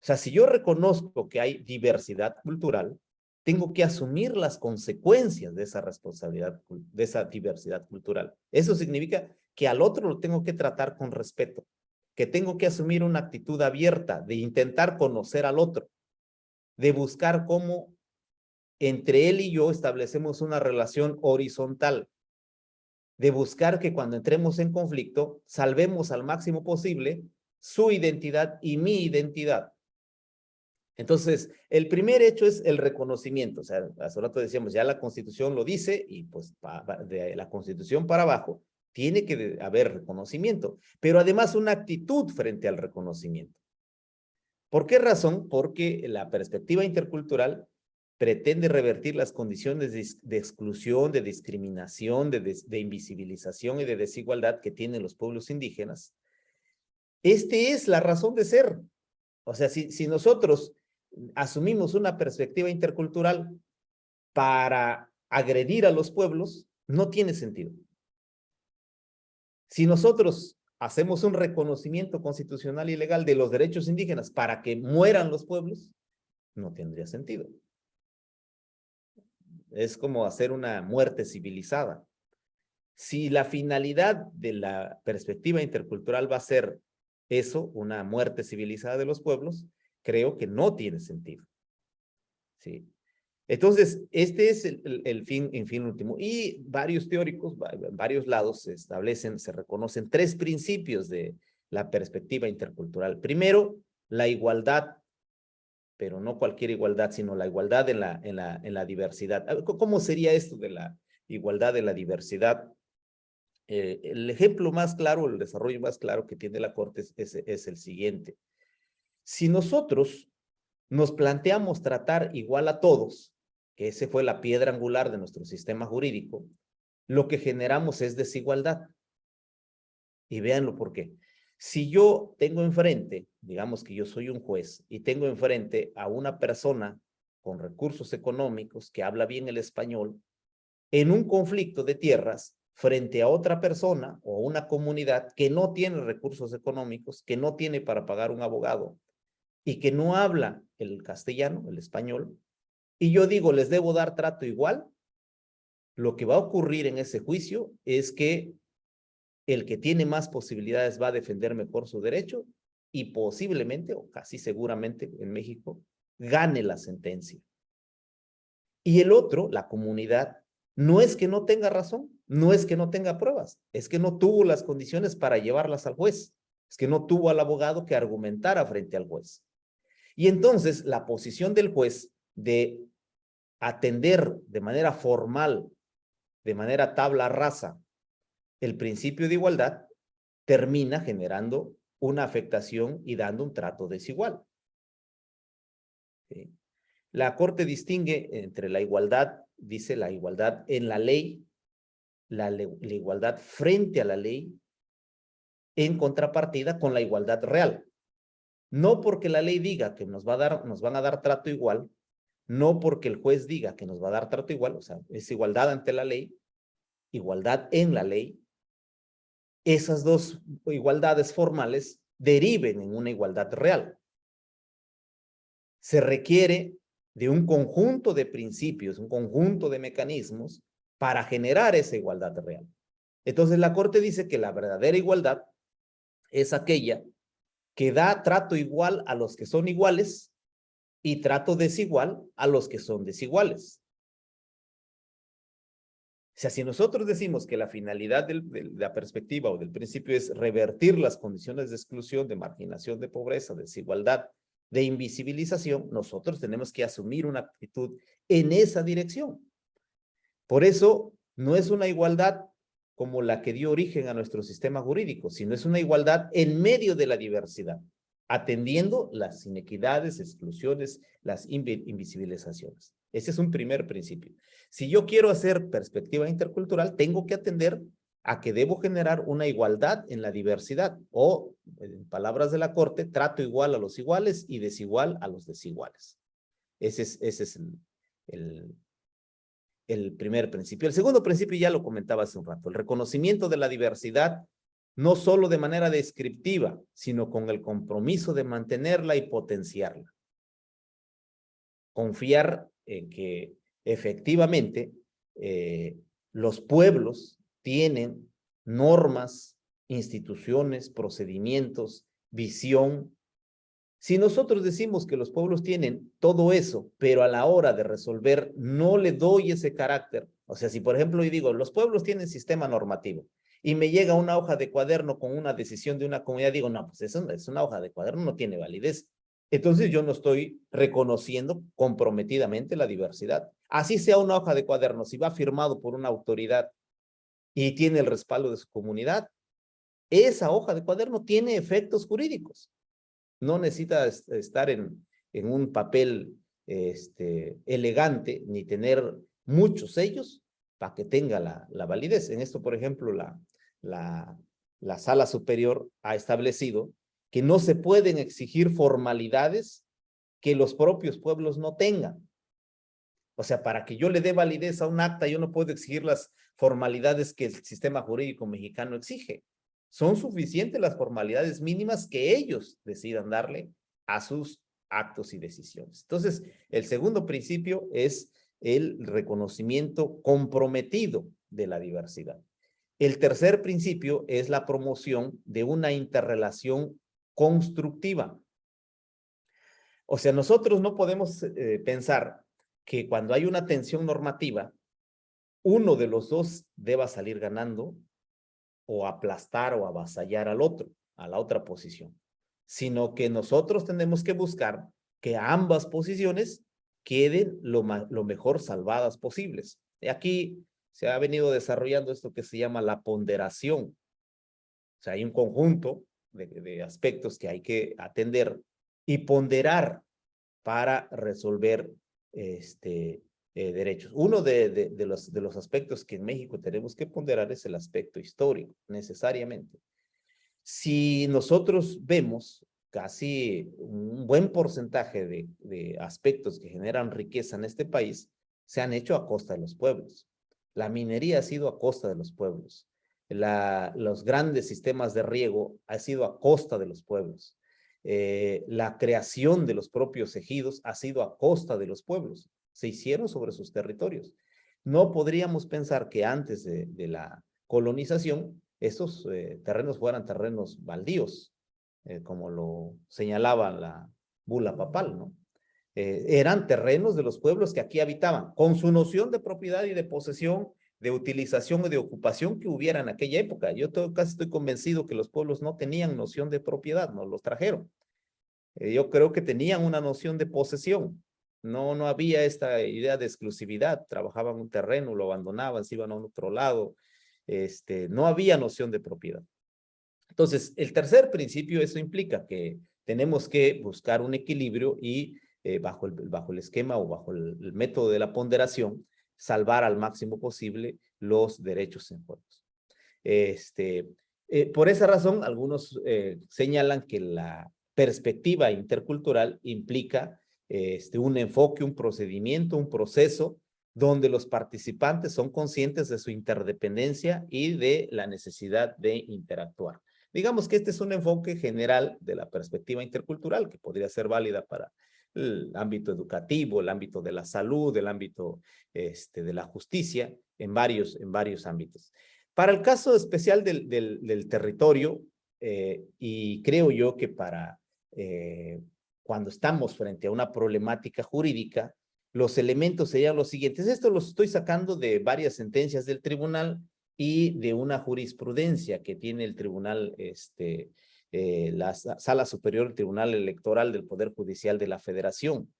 O sea, si yo reconozco que hay diversidad cultural, tengo que asumir las consecuencias de esa responsabilidad, de esa diversidad cultural. Eso significa que al otro lo tengo que tratar con respeto, que tengo que asumir una actitud abierta de intentar conocer al otro, de buscar cómo entre él y yo establecemos una relación horizontal, de buscar que cuando entremos en conflicto, salvemos al máximo posible su identidad y mi identidad. Entonces, el primer hecho es el reconocimiento. O sea, hace rato decíamos, ya la Constitución lo dice, y pues de la Constitución para abajo tiene que haber reconocimiento, pero además una actitud frente al reconocimiento. ¿Por qué razón? Porque la perspectiva intercultural pretende revertir las condiciones de exclusión, de discriminación, de invisibilización y de desigualdad que tienen los pueblos indígenas. Esta es la razón de ser. O sea, si nosotros asumimos una perspectiva intercultural para agredir a los pueblos, no tiene sentido. Si nosotros hacemos un reconocimiento constitucional y legal de los derechos indígenas para que mueran los pueblos, no tendría sentido. Es como hacer una muerte civilizada. Si la finalidad de la perspectiva intercultural va a ser eso, una muerte civilizada de los pueblos, creo que no tiene sentido. ¿Sí? Entonces, este es el fin, en fin último. Y varios teóricos, en varios lados, se reconocen tres principios de la perspectiva intercultural. Primero, la igualdad, pero no cualquier igualdad, sino la igualdad en la diversidad. ¿Cómo sería esto de la igualdad en la diversidad? El ejemplo más claro, el desarrollo más claro que tiene la Corte es el siguiente. Si nosotros nos planteamos tratar igual a todos, que esa fue la piedra angular de nuestro sistema jurídico, lo que generamos es desigualdad. Y véanlo por qué. Si yo tengo enfrente, digamos que yo soy un juez, y tengo enfrente a una persona con recursos económicos que habla bien el español, en un conflicto de tierras, frente a otra persona o una comunidad que no tiene recursos económicos, que no tiene para pagar un abogado y que no habla el castellano, el español, y yo digo, les debo dar trato igual, lo que va a ocurrir en ese juicio es que el que tiene más posibilidades va a defender mejor su derecho y posiblemente, o casi seguramente en México, gane la sentencia. Y el otro, la comunidad, no es que no tenga razón, no es que no tenga pruebas, es que no tuvo las condiciones para llevarlas al juez, es que no tuvo al abogado que argumentara frente al juez. Y entonces la posición del juez de atender de manera formal, de manera tabla rasa, el principio de igualdad, termina generando una afectación y dando un trato desigual. ¿Sí? La Corte distingue entre la igualdad, dice la igualdad en la ley, la igualdad frente a la ley, en contrapartida con la igualdad real. No porque la ley diga que nos van a dar trato igual, no porque el juez diga que nos va a dar trato igual, o sea, es igualdad ante la ley, igualdad en la ley. Esas dos igualdades formales deriven en una igualdad real. Se requiere de un conjunto de principios, un conjunto de mecanismos para generar esa igualdad real. Entonces la Corte dice que la verdadera igualdad es aquella que da trato igual a los que son iguales y trato desigual a los que son desiguales. sea, si nosotros decimos que la finalidad de la perspectiva o del principio es revertir las condiciones de exclusión, de marginación, de pobreza, de desigualdad, de invisibilización, nosotros tenemos que asumir una actitud en esa dirección. Por eso, no es una igualdad como la que dio origen a nuestro sistema jurídico, sino es una igualdad en medio de la diversidad, atendiendo las inequidades, exclusiones, las invisibilizaciones. Ese es un primer principio. Si yo quiero hacer perspectiva intercultural, tengo que atender a que debo generar una igualdad en la diversidad, o, en palabras de la Corte, trato igual a los iguales y desigual a los desiguales. Ese es el primer principio. El segundo principio ya lo comentaba hace un rato, el reconocimiento de la diversidad, no solo de manera descriptiva, sino con el compromiso de mantenerla y potenciarla. Confiar en que efectivamente los pueblos tienen normas, instituciones, procedimientos, visión. Si nosotros decimos que los pueblos tienen todo eso, pero a la hora de resolver no le doy ese carácter, o sea, si por ejemplo yo digo, los pueblos tienen sistema normativo y me llega una hoja de cuaderno con una decisión de una comunidad, digo, no, pues eso es una hoja de cuaderno, no tiene validez. Entonces yo no estoy reconociendo comprometidamente la diversidad. Así sea una hoja de cuaderno, si va firmado por una autoridad y tiene el respaldo de su comunidad, esa hoja de cuaderno tiene efectos jurídicos. No necesita estar en un papel elegante ni tener muchos sellos para que tenga la validez. En esto, por ejemplo, la Sala Superior ha establecido que no se pueden exigir formalidades que los propios pueblos no tengan. O sea, para que yo le dé validez a un acta, yo no puedo exigir las formalidades que el sistema jurídico mexicano exige. Son suficientes las formalidades mínimas que ellos decidan darle a sus actos y decisiones. Entonces, el segundo principio es el reconocimiento comprometido de la diversidad. El tercer principio es la promoción de una interrelación constructiva. O sea, nosotros no podemos pensar que cuando hay una tensión normativa, uno de los dos deba salir ganando o aplastar o avasallar al otro, a la otra posición, sino que nosotros tenemos que buscar que ambas posiciones queden lo mejor salvadas posibles. Y aquí se ha venido desarrollando esto que se llama la ponderación. O sea, hay un conjunto de aspectos que atender y ponderar para resolver derechos. Uno de los aspectos que en México tenemos que ponderar es el aspecto histórico, necesariamente. Si nosotros vemos casi un buen porcentaje de aspectos que generan riqueza en este país, se han hecho a costa de los pueblos. La minería ha sido a costa de los pueblos. Los grandes sistemas de riego ha sido a costa de los pueblos. La creación de los propios ejidos ha sido a costa de los pueblos. Se hicieron sobre sus territorios. No podríamos pensar que antes de la colonización estos terrenos fueran terrenos baldíos, como lo señalaba la bula papal, ¿no? Eran terrenos de los pueblos que aquí habitaban, con su noción de propiedad y de posesión, de utilización y de ocupación que hubiera en aquella época. Yo casi estoy convencido que los pueblos no tenían noción de propiedad, no los trajeron. Yo creo que tenían una noción de posesión. No había esta idea de exclusividad. Trabajaban un terreno, lo abandonaban, se iban a otro lado. No había noción de propiedad. Entonces, el tercer principio, eso implica que tenemos que buscar un equilibrio y bajo el esquema o bajo el método de la ponderación, salvar al máximo posible los derechos en juego. Por esa razón, algunos señalan que la perspectiva intercultural implica un enfoque, un procedimiento, un proceso donde los participantes son conscientes de su interdependencia y de la necesidad de interactuar. Digamos que este es un enfoque general de la perspectiva intercultural que podría ser válida para el ámbito educativo, el ámbito de la salud, el ámbito de la justicia, en varios ámbitos. Para el caso especial del territorio, y creo yo que para cuando estamos frente a una problemática jurídica, los elementos serían los siguientes. Esto los estoy sacando de varias sentencias del tribunal y de una jurisprudencia que tiene el tribunal, la Sala Superior del Tribunal Electoral del Poder Judicial de la Federación.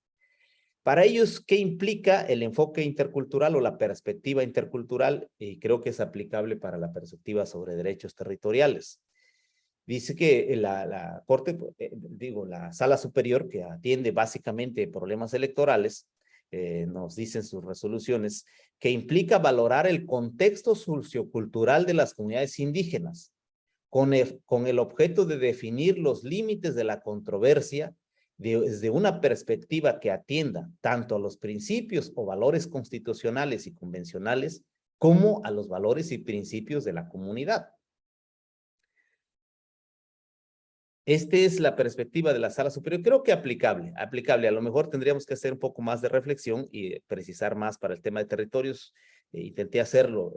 Para ellos, ¿qué implica el enfoque intercultural o la perspectiva intercultural? Y creo que es aplicable para la perspectiva sobre derechos territoriales. Dice que la Corte, la Sala Superior, que atiende básicamente problemas electorales, nos dicen sus resoluciones, que implica valorar el contexto sociocultural de las comunidades indígenas, con el objeto de definir los límites de la controversia desde una perspectiva que atienda tanto a los principios o valores constitucionales y convencionales como a los valores y principios de la comunidad. Esta es la perspectiva de la Sala Superior. Creo que aplicable. A lo mejor tendríamos que hacer un poco más de reflexión y precisar más para el tema de territorios. Intenté hacerlo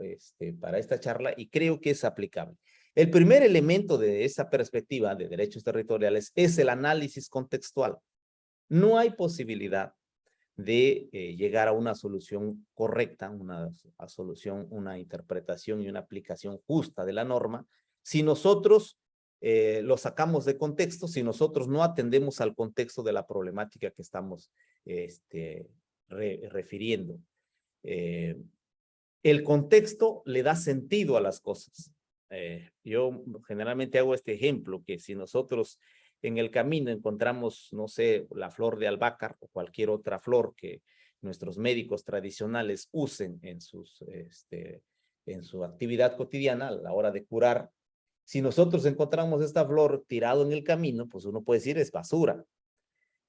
para esta charla y creo que es aplicable. El primer elemento de esa perspectiva de derechos territoriales es el análisis contextual. No hay posibilidad de llegar a una solución correcta, una interpretación y una aplicación justa de la norma si nosotros lo sacamos de contexto, si nosotros no atendemos al contexto de la problemática que estamos refiriendo. El contexto le da sentido a las cosas. Yo generalmente hago este ejemplo, que si nosotros en el camino encontramos, no sé, la flor de albahaca o cualquier otra flor que nuestros médicos tradicionales usen en su actividad cotidiana a la hora de curar, si nosotros encontramos esta flor tirado en el camino, pues uno puede decir es basura.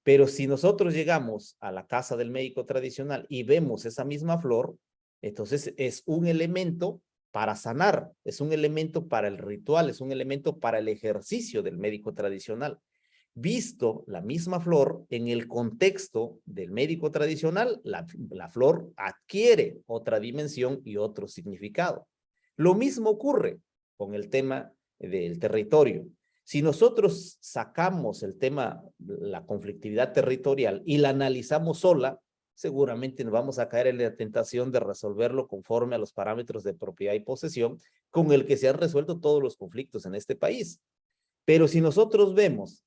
Pero si nosotros llegamos a la casa del médico tradicional y vemos esa misma flor, entonces es un elemento para sanar, es un elemento para el ritual, es un elemento para el ejercicio del médico tradicional. Visto la misma flor en el contexto del médico tradicional, la flor adquiere otra dimensión y otro significado. Lo mismo ocurre con el tema del territorio. Si nosotros sacamos el tema, la conflictividad territorial, y la analizamos sola, seguramente nos vamos a caer en la tentación de resolverlo conforme a los parámetros de propiedad y posesión con el que se han resuelto todos los conflictos en este país. Pero si nosotros vemos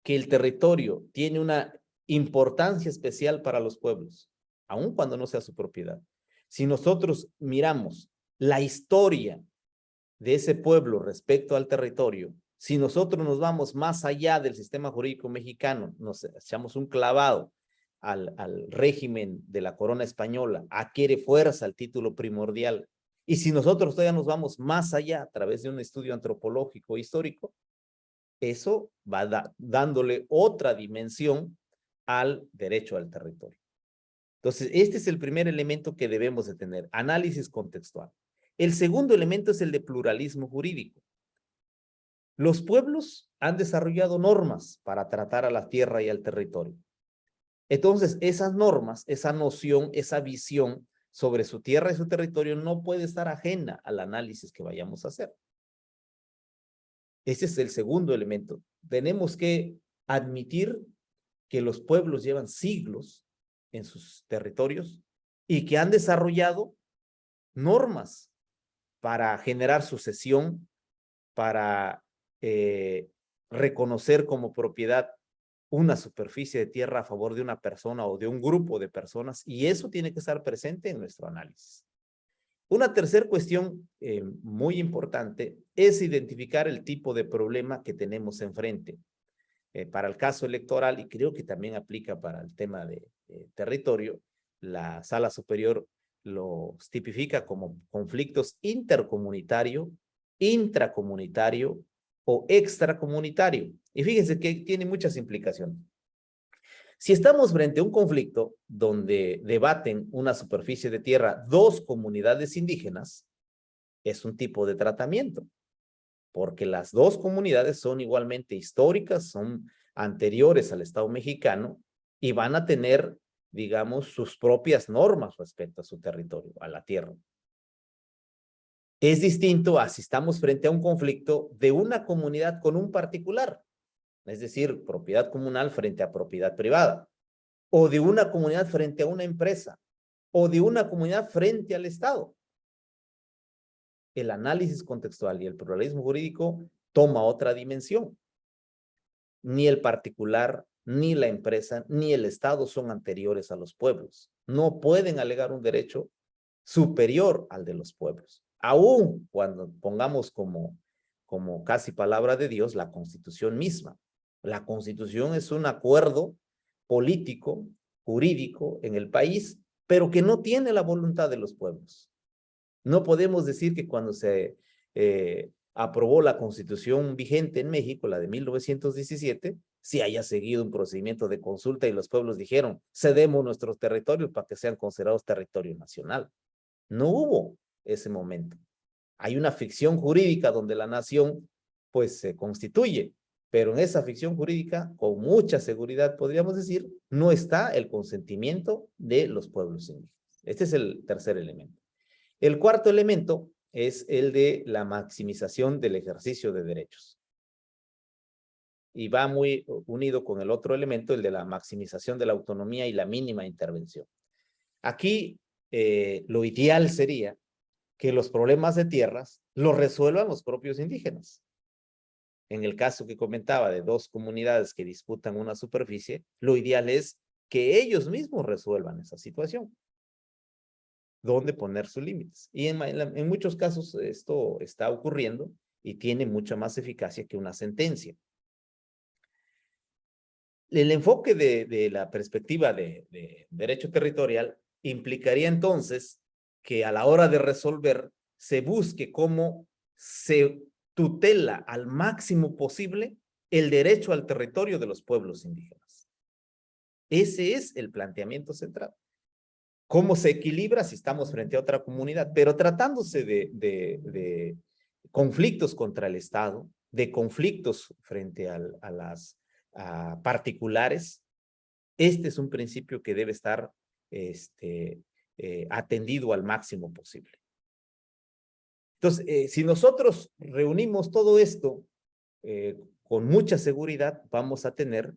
que el territorio tiene una importancia especial para los pueblos, aun cuando no sea su propiedad, si nosotros miramos la historia de ese pueblo respecto al territorio, si nosotros nos vamos más allá del sistema jurídico mexicano, nos echamos un clavado al régimen de la corona española, adquiere fuerza el título primordial. Y si nosotros todavía nos vamos más allá a través de un estudio antropológico histórico, eso va dándole otra dimensión al derecho al territorio. Entonces, este es el primer elemento que debemos de tener, análisis contextual. El segundo elemento es el de pluralismo jurídico. Los pueblos han desarrollado normas para tratar a la tierra y al territorio. Entonces, esas normas, esa noción, esa visión sobre su tierra y su territorio no puede estar ajena al análisis que vayamos a hacer. Ese es el segundo elemento. Tenemos que admitir que los pueblos llevan siglos en sus territorios y que han desarrollado normas para generar sucesión, para reconocer como propiedad una superficie de tierra a favor de una persona o de un grupo de personas, y eso tiene que estar presente en nuestro análisis. Una tercera cuestión muy importante es identificar el tipo de problema que tenemos enfrente. Para el caso electoral, y creo que también aplica para el tema de territorio, la Sala Superior los tipifica como conflictos intercomunitario, intracomunitario o extracomunitario. Y fíjense que tiene muchas implicaciones. Si estamos frente a un conflicto donde debaten una superficie de tierra dos comunidades indígenas, es un tipo de tratamiento, porque las dos comunidades son igualmente históricas, son anteriores al Estado mexicano y van a tener, digamos, sus propias normas respecto a su territorio, a la tierra. Es distinto a si estamos frente a un conflicto de una comunidad con un particular, es decir, propiedad comunal frente a propiedad privada. o de una comunidad frente a una empresa, o de una comunidad frente al Estado. El análisis contextual y el pluralismo jurídico toma otra dimensión. Ni el particular, ni la empresa, ni el Estado son anteriores a los pueblos. No pueden alegar un derecho superior al de los pueblos. Aún cuando pongamos como casi palabra de Dios la Constitución misma. La Constitución es un acuerdo político, jurídico en el país, pero que no tiene la voluntad de los pueblos. No podemos decir que cuando se aprobó la Constitución vigente en México, la de 1917, si haya seguido un procedimiento de consulta y los pueblos dijeron, cedemos nuestros territorios para que sean considerados territorio nacional. No hubo ese momento. Hay una ficción jurídica donde la nación pues se constituye, pero en esa ficción jurídica, con mucha seguridad podríamos decir, no está el consentimiento de los pueblos indígenas. Este es el tercer elemento. El cuarto elemento es el de la maximización del ejercicio de derechos. Y va muy unido con el otro elemento, el de la maximización de la autonomía y la mínima intervención. Aquí lo ideal sería que los problemas de tierras los resuelvan los propios indígenas. En el caso que comentaba de dos comunidades que disputan una superficie, lo ideal es que ellos mismos resuelvan esa situación. ¿Dónde poner sus límites? Y en muchos casos esto está ocurriendo y tiene mucha más eficacia que una sentencia. El enfoque de la perspectiva de derecho territorial implicaría entonces que a la hora de resolver se busque cómo se tutela al máximo posible el derecho al territorio de los pueblos indígenas. Ese es el planteamiento central. ¿Cómo se equilibra si estamos frente a otra comunidad? Pero tratándose de conflictos contra el Estado, de conflictos frente a las particulares, este es un principio que debe estar atendido al máximo posible. Entonces, si nosotros reunimos todo esto, con mucha seguridad vamos a tener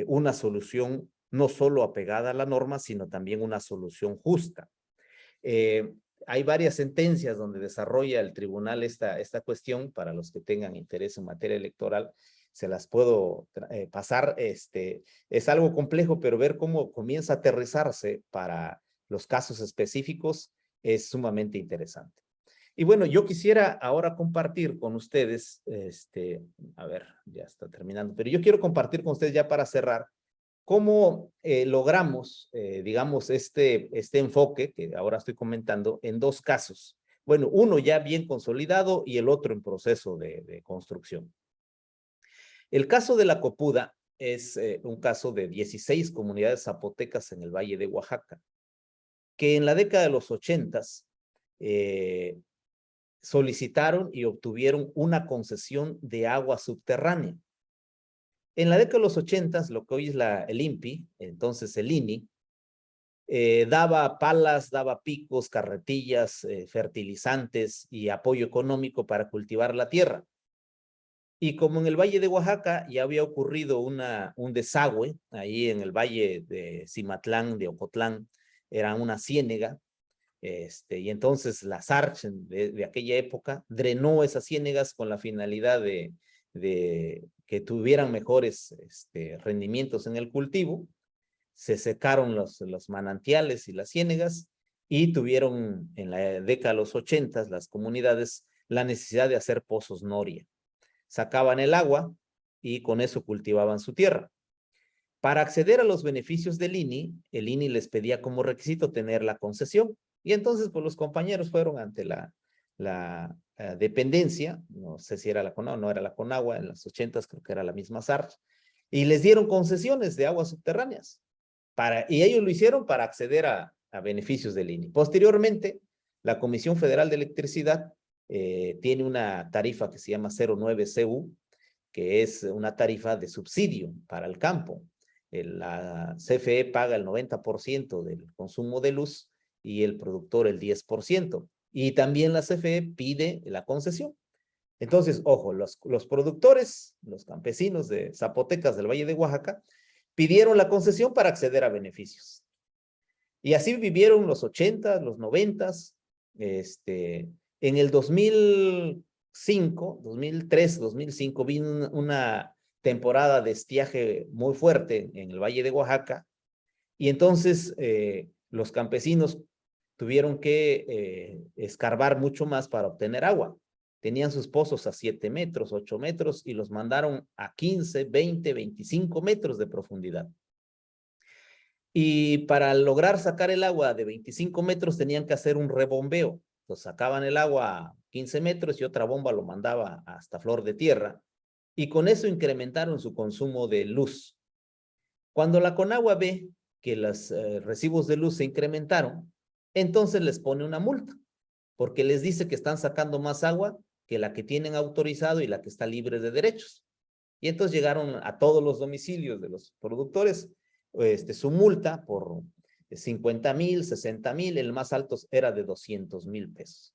una solución no solo apegada a la norma, sino también una solución justa. Hay varias sentencias donde desarrolla el tribunal esta cuestión. Para los que tengan interés en materia electoral, se las puedo pasar. Es algo complejo, pero ver cómo comienza a aterrizarse para los casos específicos es sumamente interesante. Y bueno, yo quisiera ahora compartir con ustedes, a ver, ya está terminando, pero yo quiero compartir con ustedes ya para cerrar, cómo logramos, digamos, este enfoque que ahora estoy comentando en dos casos. Bueno, uno ya bien consolidado y el otro en proceso de construcción. El caso de la Copuda es un caso de 16 comunidades zapotecas en el Valle de Oaxaca, que en la década de los 80s solicitaron y obtuvieron una concesión de agua subterránea. En la década de los 80s, lo que hoy es el INPI, entonces el INI, daba palas, daba picos, carretillas, fertilizantes y apoyo económico para cultivar la tierra. Y como en el Valle de Oaxaca ya había ocurrido un desagüe, ahí en el Valle de Cimatlán, de Ocotlán, era una ciénega, y entonces la SARCH de aquella época drenó esas ciénegas con la finalidad de que tuvieran mejores rendimientos en el cultivo. Se secaron los manantiales y las ciénegas y tuvieron en la década de los 80 las comunidades la necesidad de hacer pozos noria. Sacaban el agua y con eso cultivaban su tierra. Para acceder a los beneficios del INI, el INI les pedía como requisito tener la concesión. Y entonces pues los compañeros fueron ante la dependencia, no sé si era la CONAGUA, no era la CONAGUA, en los 80s creo que era la misma SARCH, y les dieron concesiones de aguas subterráneas. Y ellos lo hicieron para acceder a beneficios del INI. Posteriormente, la Comisión Federal de Electricidad tiene una tarifa que se llama 09 CU, que es una tarifa de subsidio para el campo. La CFE paga el 90% del consumo de luz y el productor el 10%. Y también la CFE pide la concesión. Entonces, ojo, los productores, los campesinos de Zapotecas del Valle de Oaxaca, pidieron la concesión para acceder a beneficios. Y así vivieron los 80, los 90. En el 2005, 2003, 2005, vino una temporada de estiaje muy fuerte en el Valle de Oaxaca, y entonces los campesinos tuvieron que escarbar mucho más para obtener agua. Tenían sus pozos a 7 metros, 8 metros, y los mandaron a 15, 20, 25 metros de profundidad. Y para lograr sacar el agua de 25 metros tenían que hacer un rebombeo. Entonces sacaban el agua a 15 metros y otra bomba lo mandaba hasta Flor de Tierra. Y con eso incrementaron su consumo de luz. Cuando la Conagua ve que los recibos de luz se incrementaron, entonces les pone una multa, porque les dice que están sacando más agua que la que tienen autorizado y la que está libre de derechos. Y entonces llegaron a todos los domicilios de los productores su multa por 50,000, 60,000, el más alto era de 200,000 pesos.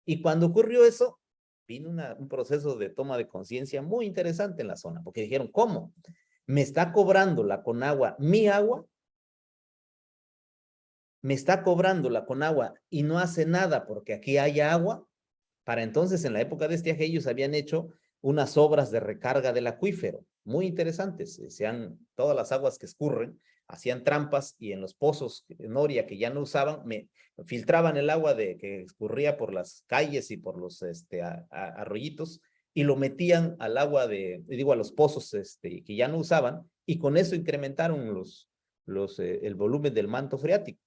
Y cuando ocurrió eso, vino un proceso de toma de conciencia muy interesante en la zona, porque dijeron, ¿cómo? ¿Me está cobrando la Conagua mi agua? ¿Me está cobrando la Conagua y no hace nada porque aquí haya agua? Para entonces, en la época de estiaje, ellos habían hecho unas obras de recarga del acuífero, muy interesantes. Todas las aguas que escurren, hacían trampas, y en los pozos Noria que ya no usaban, filtraban el agua que escurría por las calles y por los arroyitos, y lo metían al agua a los pozos que ya no usaban, y con eso incrementaron el volumen del manto freático.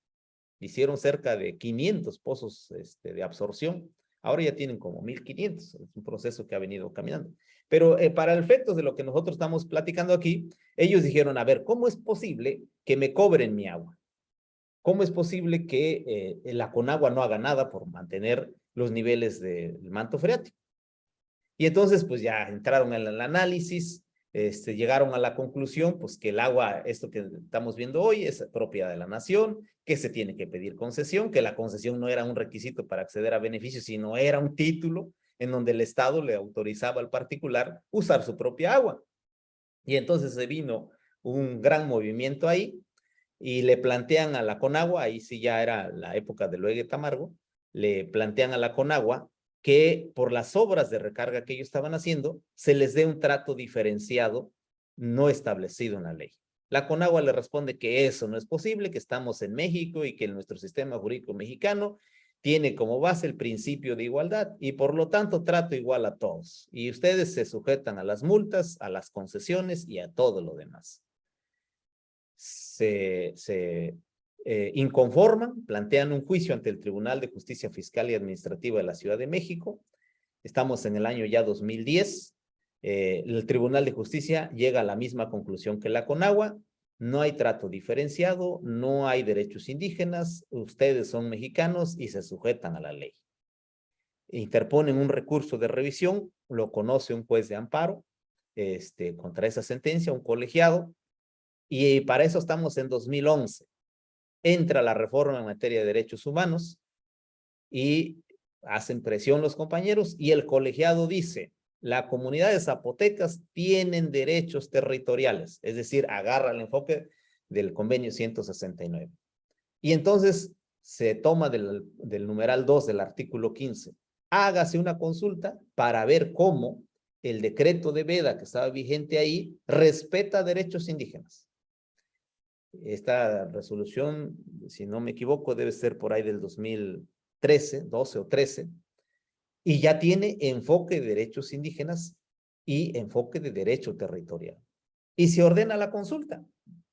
Hicieron cerca de 500 pozos de absorción. Ahora ya tienen como 1,500. Es un proceso que ha venido caminando. Pero para efectos de lo que nosotros estamos platicando aquí, ellos dijeron, a ver, ¿cómo es posible que me cobren mi agua? ¿Cómo es posible que la Conagua no haga nada por mantener los niveles del manto freático? Y entonces, pues ya entraron en el análisis, llegaron a la conclusión, pues que el agua, esto que estamos viendo hoy, es propiedad de la nación, que se tiene que pedir concesión, que la concesión no era un requisito para acceder a beneficios, sino era un título en donde el Estado le autorizaba al particular usar su propia agua. Y entonces se vino un gran movimiento ahí, y le plantean a la Conagua, ahí sí ya era la época de Loegue Tamargo, le plantean a la Conagua que por las obras de recarga que ellos estaban haciendo, se les dé un trato diferenciado no establecido en la ley. La Conagua le responde que eso no es posible, que estamos en México y que nuestro sistema jurídico mexicano tiene como base el principio de igualdad y por lo tanto trato igual a todos. Y ustedes se sujetan a las multas, a las concesiones y a todo lo demás. Se inconforman, plantean un juicio ante el Tribunal de Justicia Fiscal y Administrativa de la Ciudad de México. Estamos en el año ya 2010. El Tribunal de Justicia llega a la misma conclusión que la Conagua. No hay trato diferenciado, no hay derechos indígenas, ustedes son mexicanos y se sujetan a la ley. Interponen un recurso de revisión, lo conoce un juez de amparo contra esa sentencia, un colegiado, y para eso estamos en 2011. Entra la reforma en materia de derechos humanos y hacen presión los compañeros y el colegiado dice, la comunidad de zapotecas tienen derechos territoriales, es decir, agarra el enfoque del convenio 169. Y entonces se toma del numeral 2 del artículo 15. Hágase una consulta para ver cómo el decreto de veda que estaba vigente ahí respeta derechos indígenas. Esta resolución, si no me equivoco, debe ser por ahí del 2013, 12 o 13, y ya tiene enfoque de derechos indígenas y enfoque de derecho territorial. Y se ordena la consulta.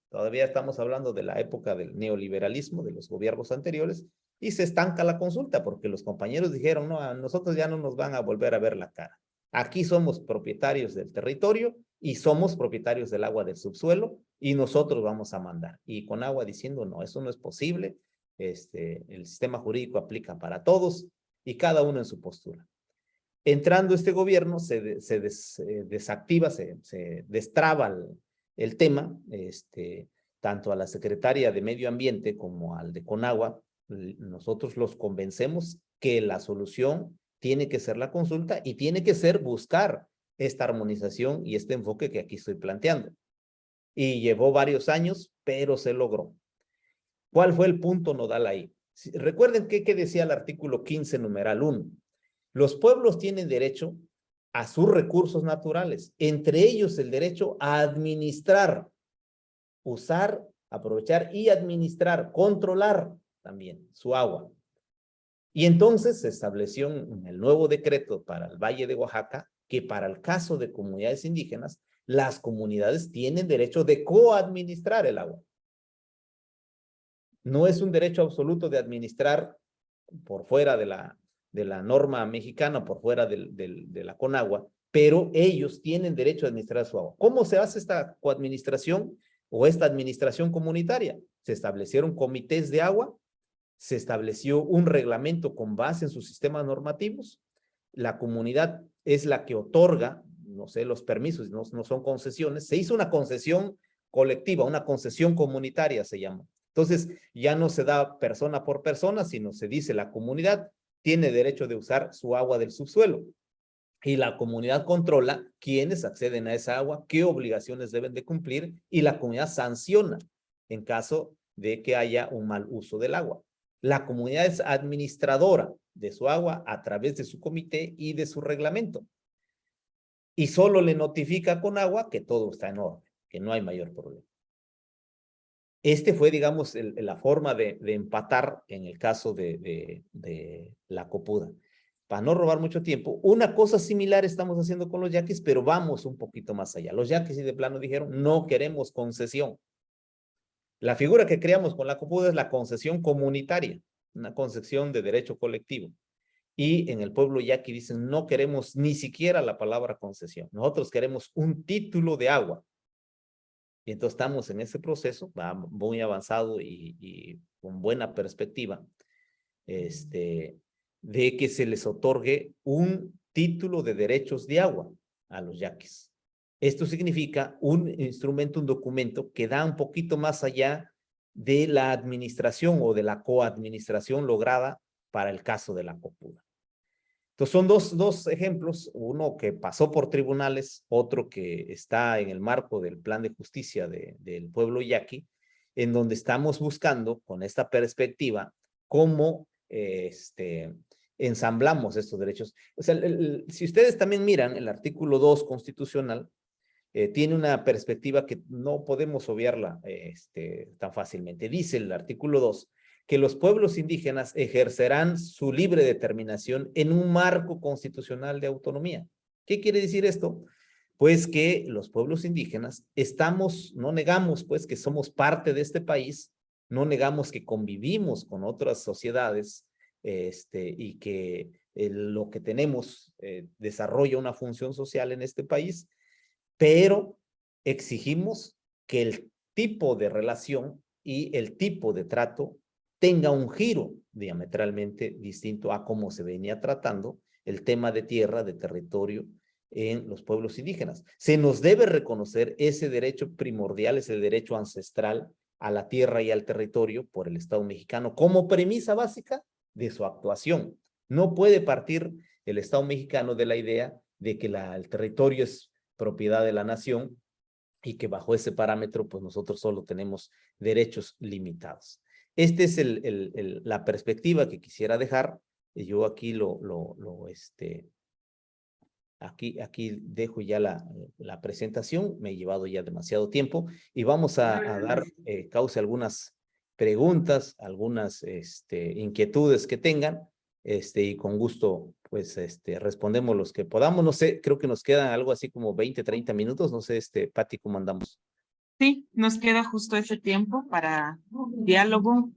Todavía estamos hablando de la época del neoliberalismo, de los gobiernos anteriores, y se estanca la consulta porque los compañeros dijeron, no, a nosotros ya no nos van a volver a ver la cara. Aquí somos propietarios del territorio y somos propietarios del agua del subsuelo y nosotros vamos a mandar. Y Conagua diciendo, no, eso no es posible, el sistema jurídico aplica para todos y cada uno en su postura. Entrando este gobierno se desactiva, se destraba el tema, tanto a la secretaria de Medio Ambiente como al de Conagua, nosotros los convencemos que la solución tiene que ser la consulta y tiene que ser buscar esta armonización y este enfoque que aquí estoy planteando. y llevó varios años, pero se logró. ¿Cuál fue el punto nodal ahí? Recuerden que decía el artículo 15, numeral 1. Los pueblos tienen derecho a sus recursos naturales, entre ellos el derecho a administrar, usar, aprovechar y administrar, controlar también su agua. Y entonces se estableció en el nuevo decreto para el Valle de Oaxaca que para el caso de comunidades indígenas, las comunidades tienen derecho de coadministrar el agua. No es un derecho absoluto de administrar por fuera de la norma mexicana, por fuera de la CONAGUA, pero ellos tienen derecho a administrar su agua. ¿Cómo se hace esta coadministración o esta administración comunitaria? Se establecieron comités de agua, se estableció un reglamento con base en sus sistemas normativos, la comunidad es la que otorga, no sé, los permisos, no son concesiones, se hizo una concesión colectiva, una concesión comunitaria se llama. Entonces, ya no se da persona por persona, sino se dice la comunidad tiene derecho de usar su agua del subsuelo. Y la comunidad controla quiénes acceden a esa agua, qué obligaciones deben de cumplir, y la comunidad sanciona en caso de que haya un mal uso del agua. La comunidad es administradora de su agua a través de su comité y de su reglamento. Y solo le notifica a CONAGUA que todo está en orden, que no hay mayor problema. Este fue, digamos, la forma de empatar en el caso de la copuda. Para no robar mucho tiempo, una cosa similar estamos haciendo con los yaquis, pero vamos un poquito más allá. Los yaquis de plano dijeron, no queremos concesión. La figura que creamos con la copuda es la concesión comunitaria, una concesión de derecho colectivo. Y en el pueblo yaqui dicen, no queremos ni siquiera la palabra concesión. Nosotros queremos un título de agua. Y entonces estamos en ese proceso, va muy avanzado y con buena perspectiva, de que se les otorgue un título de derechos de agua a los yaquis. Esto significa un instrumento, un documento que da un poquito más allá de la administración o de la coadministración lograda para el caso de la copuda. Entonces son dos ejemplos, uno que pasó por tribunales, otro que está en el marco del plan de justicia del pueblo yaqui, en donde estamos buscando con esta perspectiva cómo ensamblamos estos derechos. O sea, si ustedes también miran el artículo 2 constitucional, tiene una perspectiva que no podemos obviarla tan fácilmente. Dice el artículo 2 que los pueblos indígenas ejercerán su libre determinación en un marco constitucional de autonomía. ¿Qué quiere decir esto? Pues que los pueblos indígenas no negamos pues que somos parte de este país, no negamos que convivimos con otras sociedades y que lo que tenemos desarrolla una función social en este país, pero exigimos que el tipo de relación y el tipo de trato tenga un giro diametralmente distinto a cómo se venía tratando el tema de tierra, de territorio en los pueblos indígenas. Se nos debe reconocer ese derecho primordial, ese derecho ancestral a la tierra y al territorio por el Estado mexicano como premisa básica de su actuación. No puede partir el Estado mexicano de la idea de que el territorio es propiedad de la nación y que bajo ese parámetro pues nosotros solo tenemos derechos limitados. Esta es la perspectiva que quisiera dejar. Yo aquí aquí dejo ya la presentación. Me he llevado ya demasiado tiempo y vamos a dar causa a algunas preguntas, algunas inquietudes que tengan. Y con gusto, pues, respondemos los que podamos. No sé, creo que nos quedan algo así como 20, 30 minutos. No sé, Pati, ¿cómo andamos? Sí, nos queda justo ese tiempo para diálogo,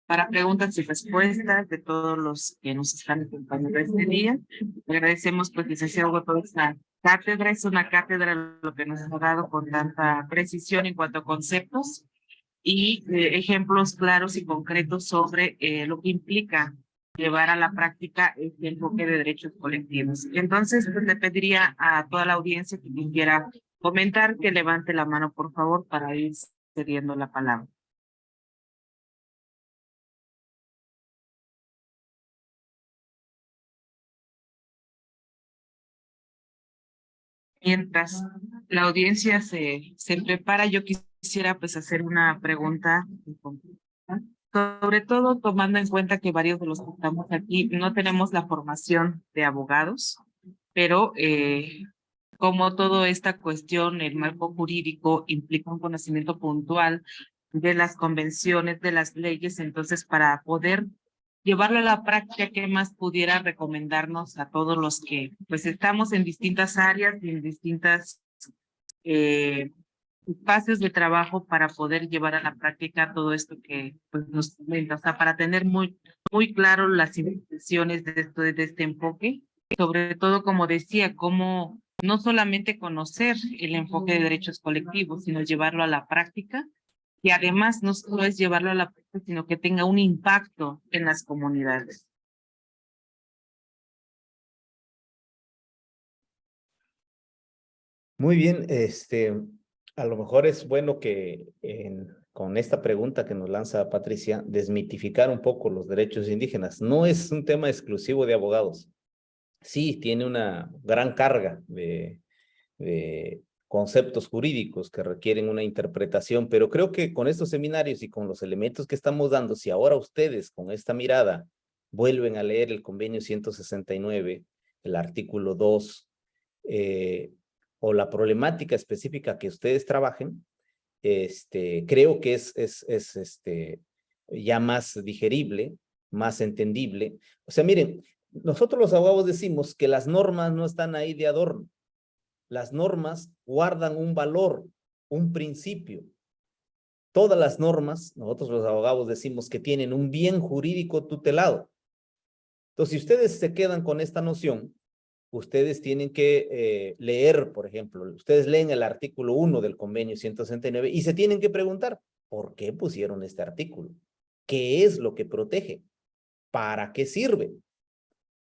para preguntas y respuestas de todos los que nos están acompañando este día. Le agradecemos, pues, licenciado, toda esta cátedra. Es una cátedra lo que nos ha dado con tanta precisión en cuanto a conceptos y ejemplos claros y concretos sobre lo que implica llevar a la práctica este enfoque de derechos colectivos. Entonces, pues, le pediría a toda la audiencia que quisiera comentar que levante la mano, por favor, para ir cediendo la palabra. Mientras la audiencia se prepara, yo quisiera pues hacer una pregunta, sobre todo tomando en cuenta que varios de los que estamos aquí no tenemos la formación de abogados, pero como toda esta cuestión, el marco jurídico implica un conocimiento puntual de las convenciones, de las leyes, entonces para poder llevarlo a la práctica, ¿qué más pudiera recomendarnos a todos los que pues estamos en distintas áreas y en distintas espacios de trabajo para poder llevar a la práctica todo esto que pues, nos comenta? O sea, para tener muy claro las implicaciones de este enfoque, sobre todo, como decía, cómo no solamente conocer el enfoque de derechos colectivos, sino llevarlo a la práctica, y además no solo es llevarlo a la práctica, sino que tenga un impacto en las comunidades. Muy bien, a lo mejor es bueno que con esta pregunta que nos lanza Patricia, desmitificar un poco los derechos indígenas. No es un tema exclusivo de abogados. Sí, tiene una gran carga de conceptos jurídicos que requieren una interpretación, pero creo que con estos seminarios y con los elementos que estamos dando, si ahora ustedes con esta mirada vuelven a leer el convenio 169, el artículo 2, o la problemática específica que ustedes trabajen, creo que es ya más digerible, más entendible. O sea, miren, nosotros los abogados decimos que las normas no están ahí de adorno. Las normas guardan un valor, un principio. Todas las normas, nosotros los abogados decimos que tienen un bien jurídico tutelado. Entonces, si ustedes se quedan con esta noción, ustedes tienen que leer, por ejemplo, ustedes leen el artículo 1 del convenio 169 y se tienen que preguntar, ¿por qué pusieron este artículo? ¿Qué es lo que protege? ¿Para qué sirve?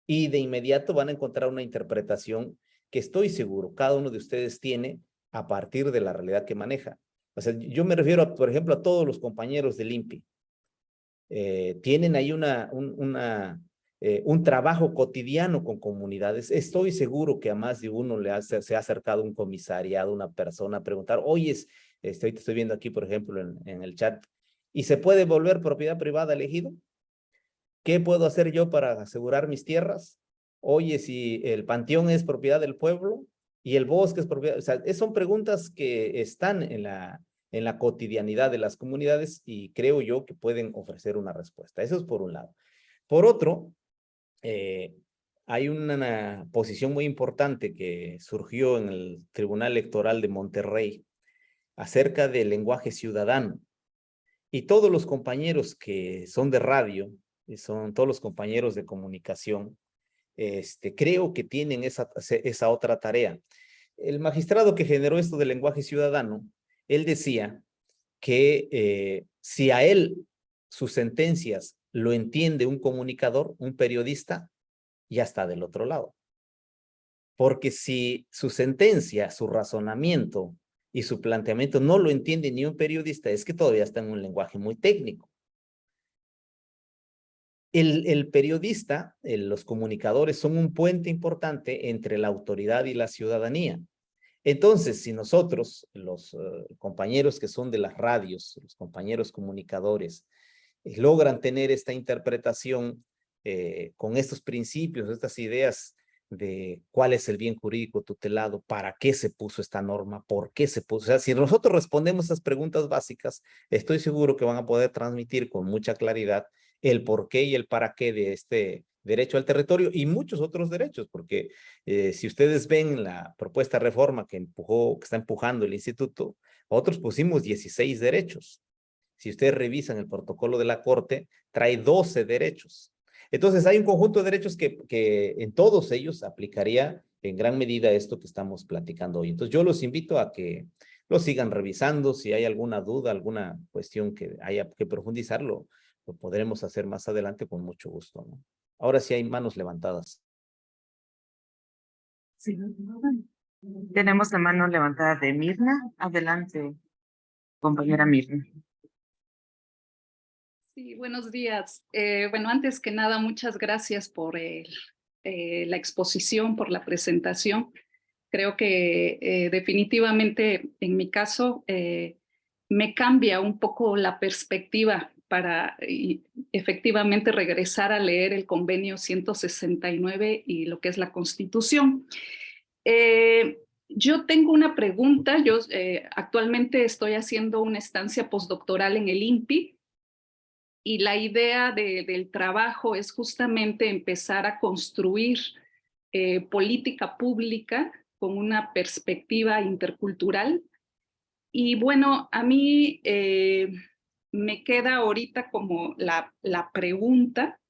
Y de inmediato van a encontrar una interpretación que estoy seguro cada uno de ustedes tiene a partir de la realidad que maneja. O sea, yo me refiero, por ejemplo, a todos los compañeros del INPI. Tienen ahí un trabajo cotidiano con comunidades. Estoy seguro que a más de uno se ha acercado un comisariado, una persona a preguntar, oye, te estoy viendo aquí, por ejemplo, en el chat, ¿y se puede volver propiedad privada el ejido? ¿Qué puedo hacer yo para asegurar mis tierras? Oye, si el panteón es propiedad del pueblo y el bosque es propiedad, o sea, son preguntas que están en la cotidianidad de las comunidades y creo yo que pueden ofrecer una respuesta. Eso es por un lado. Por otro, hay una posición muy importante que surgió en el Tribunal Electoral de Monterrey acerca del lenguaje ciudadano. Y todos los compañeros que son de radio, y son todos los compañeros de comunicación, creo que tienen esa otra tarea. El magistrado que generó esto del lenguaje ciudadano, él decía que si a él sus sentencias lo entiende un comunicador, un periodista, ya está del otro lado. Porque si su sentencia, su razonamiento y su planteamiento no lo entiende ni un periodista, es que todavía está en un lenguaje muy técnico. El periodista, los comunicadores son un puente importante entre la autoridad y la ciudadanía. Entonces, si nosotros, los compañeros que son de las radios, los compañeros comunicadores, logran tener esta interpretación con estos principios, estas ideas de cuál es el bien jurídico tutelado, para qué se puso esta norma, por qué se puso. O sea, si nosotros respondemos esas preguntas básicas, estoy seguro que van a poder transmitir con mucha claridad el por qué y el para qué de este derecho al territorio y muchos otros derechos, porque si ustedes ven la propuesta de reforma que está empujando el instituto, otros pusimos 16 derechos. Si ustedes revisan el protocolo de la Corte, trae 12 derechos. Entonces, hay un conjunto de derechos que en todos ellos aplicaría en gran medida esto que estamos platicando hoy. Entonces, yo los invito a que lo sigan revisando. Si hay alguna duda, alguna cuestión que haya que profundizarlo, lo podremos hacer más adelante con mucho gusto, ¿no? Ahora sí hay manos levantadas. Sí. Tenemos la mano levantada de Mirna. Adelante, compañera Mirna. Sí, buenos días. Bueno, antes que nada, muchas gracias por la exposición, por la presentación. creo que definitivamente en mi caso me cambia un poco la perspectiva para efectivamente regresar a leer el convenio 169 y lo que es la Constitución. Yo tengo una pregunta. Yo actualmente estoy haciendo una estancia postdoctoral en el INPI y la idea del trabajo es justamente empezar a construir política pública con una perspectiva intercultural. Y bueno, a mí me queda ahorita como la pregunta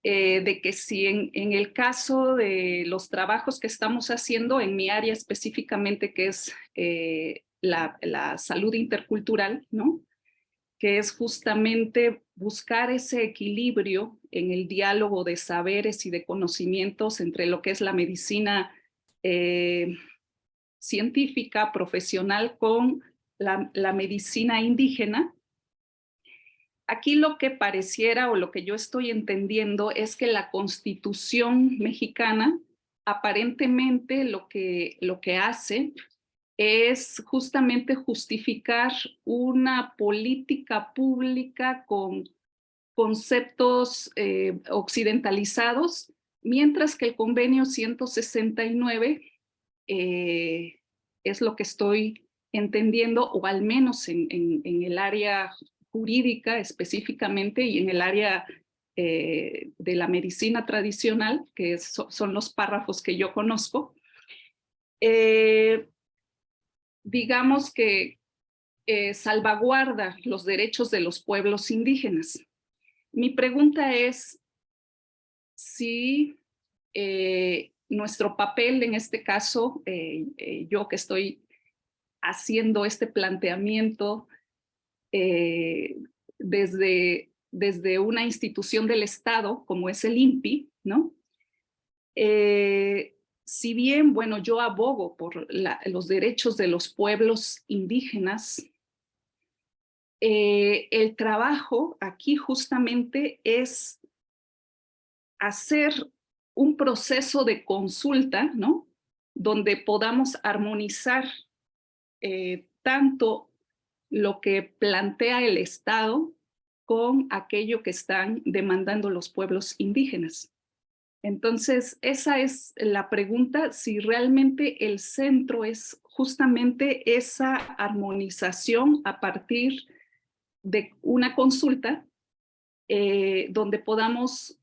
de que si en el caso de los trabajos que estamos haciendo, en mi área específicamente, que es la salud intercultural, ¿no? Que es justamente buscar ese equilibrio en el diálogo de saberes y de conocimientos entre lo que es la medicina científica, profesional, con la medicina indígena. Aquí lo que pareciera o lo que yo estoy entendiendo es que la Constitución mexicana aparentemente lo que hace es justamente justificar una política pública con conceptos occidentalizados, mientras que el convenio 169 es lo que estoy entendiendo, o al menos en el área jurídica específicamente y en el área de la medicina tradicional, que son los párrafos que yo conozco, digamos que salvaguarda los derechos de los pueblos indígenas. Mi pregunta es si nuestro papel en este caso, yo que estoy haciendo este planteamiento desde una institución del Estado como es el INPI, ¿no? Si bien, bueno, yo abogo por los derechos de los pueblos indígenas, el trabajo aquí justamente es hacer un proceso de consulta, ¿no? Donde podamos armonizar tanto lo que plantea el Estado con aquello que están demandando los pueblos indígenas. Entonces, esa es la pregunta, si realmente el centro es justamente esa armonización a partir de una consulta donde podamos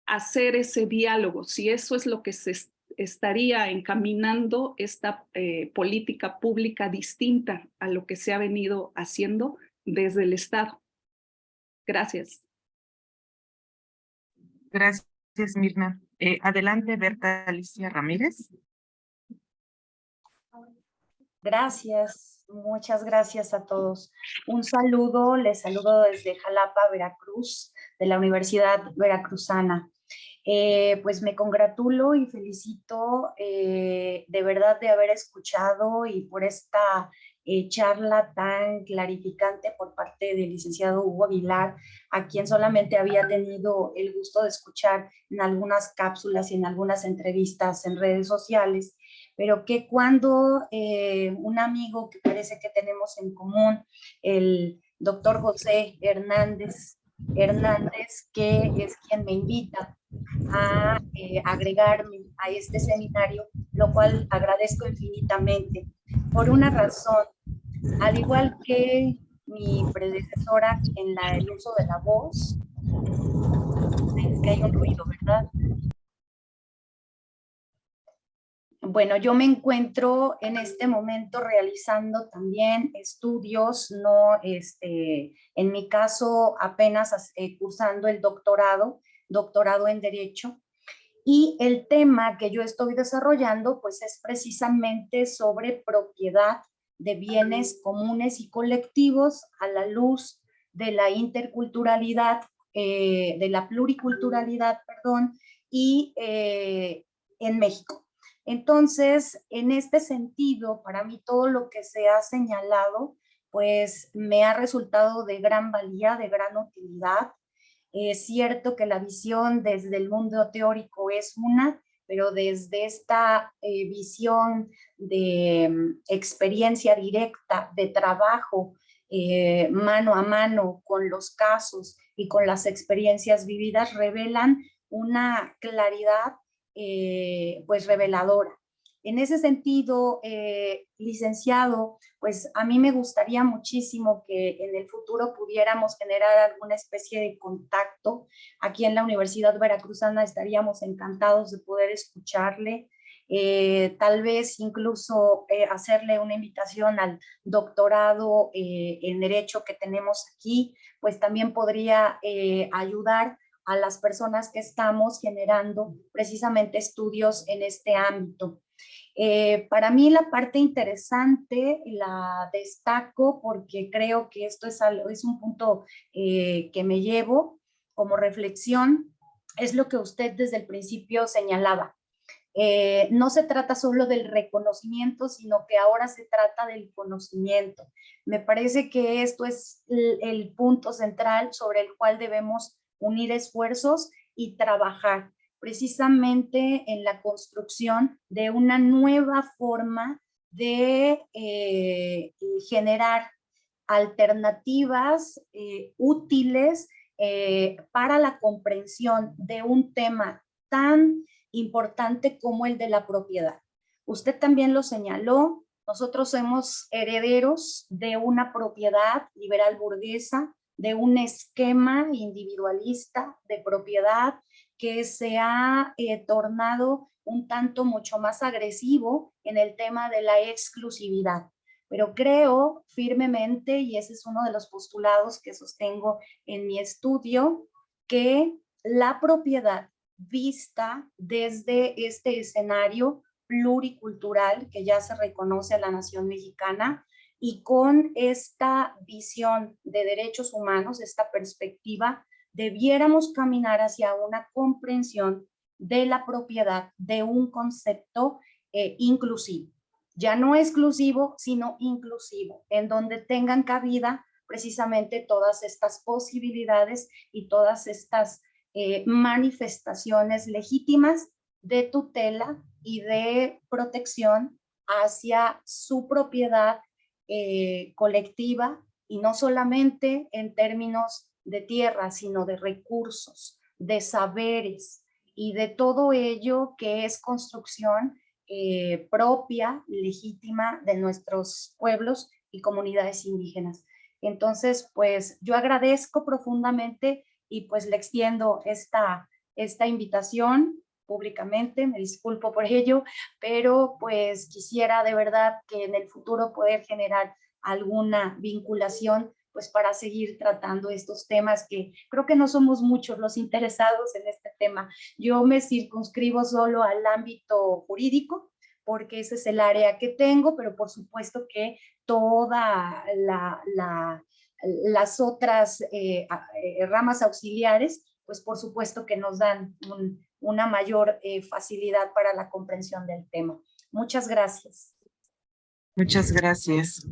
hacer ese diálogo, si eso es lo que se estaría encaminando esta política pública distinta a lo que se ha venido haciendo desde el Estado. Gracias. Gracias, Mirna. Adelante, Berta Alicia Ramírez. Gracias, muchas gracias a todos. Un saludo, les saludo desde Jalapa, Veracruz, de la Universidad Veracruzana. Pues me congratulo y felicito de verdad de haber escuchado y por esta charla tan clarificante por parte del licenciado Hugo Aguilar, a quien solamente había tenido el gusto de escuchar en algunas cápsulas y en algunas entrevistas en redes sociales, pero que cuando un amigo que parece que tenemos en común, el doctor José Hernández, que es quien me invita a agregarme a este seminario, lo cual agradezco infinitamente, por una razón. Al igual que mi predecesora en el uso de la voz, es que hay un ruido, ¿verdad? Bueno, yo me encuentro en este momento realizando también estudios, no, en mi caso apenas cursando el doctorado en Derecho, y el tema que yo estoy desarrollando pues es precisamente sobre propiedad de bienes comunes y colectivos a la luz de la interculturalidad, de la pluriculturalidad, perdón, y en México. Entonces, en este sentido, para mí todo lo que se ha señalado, pues me ha resultado de gran valía, de gran utilidad. Es cierto que la visión desde el mundo teórico es una, pero desde esta visión de experiencia directa, de trabajo mano a mano con los casos y con las experiencias vividas, revelan una claridad pues reveladora. En ese sentido, licenciado, pues a mí me gustaría muchísimo que en el futuro pudiéramos generar alguna especie de contacto. Aquí en la Universidad Veracruzana estaríamos encantados de poder escucharle, tal vez incluso hacerle una invitación al doctorado en Derecho que tenemos aquí, pues también podría ayudar a las personas que estamos generando precisamente estudios en este ámbito. Para mí la parte interesante la destaco porque creo que esto es un punto que me llevo como reflexión, es lo que usted desde el principio señalaba. No se trata solo del reconocimiento, sino que ahora se trata del conocimiento. Me parece que esto es el punto central sobre el cual debemos unir esfuerzos y trabajar precisamente en la construcción de una nueva forma de generar alternativas útiles para la comprensión de un tema tan importante como el de la propiedad. Usted también lo señaló, nosotros somos herederos de una propiedad liberal burguesa, de un esquema individualista de propiedad que se ha tornado un tanto mucho más agresivo en el tema de la exclusividad. Pero creo firmemente, y ese es uno de los postulados que sostengo en mi estudio, que la propiedad vista desde este escenario pluricultural que ya se reconoce a la nación mexicana y con esta visión de derechos humanos, esta perspectiva, debiéramos caminar hacia una comprensión de la propiedad de un concepto inclusivo. Ya no exclusivo, sino inclusivo, en donde tengan cabida precisamente todas estas posibilidades y todas estas manifestaciones legítimas de tutela y de protección hacia su propiedad colectiva, y no solamente en términos de tierra, sino de recursos, de saberes y de todo ello que es construcción propia, legítima de nuestros pueblos y comunidades indígenas. Entonces, pues yo agradezco profundamente y pues le extiendo esta invitación públicamente, me disculpo por ello, pero pues quisiera de verdad que en el futuro poder generar alguna vinculación pues para seguir tratando estos temas que creo que no somos muchos los interesados en este tema. Yo me circunscribo solo al ámbito jurídico porque ese es el área que tengo, pero por supuesto que toda las otras ramas auxiliares, pues por supuesto que nos dan una mayor facilidad para la comprensión del tema. Muchas gracias. Muchas gracias.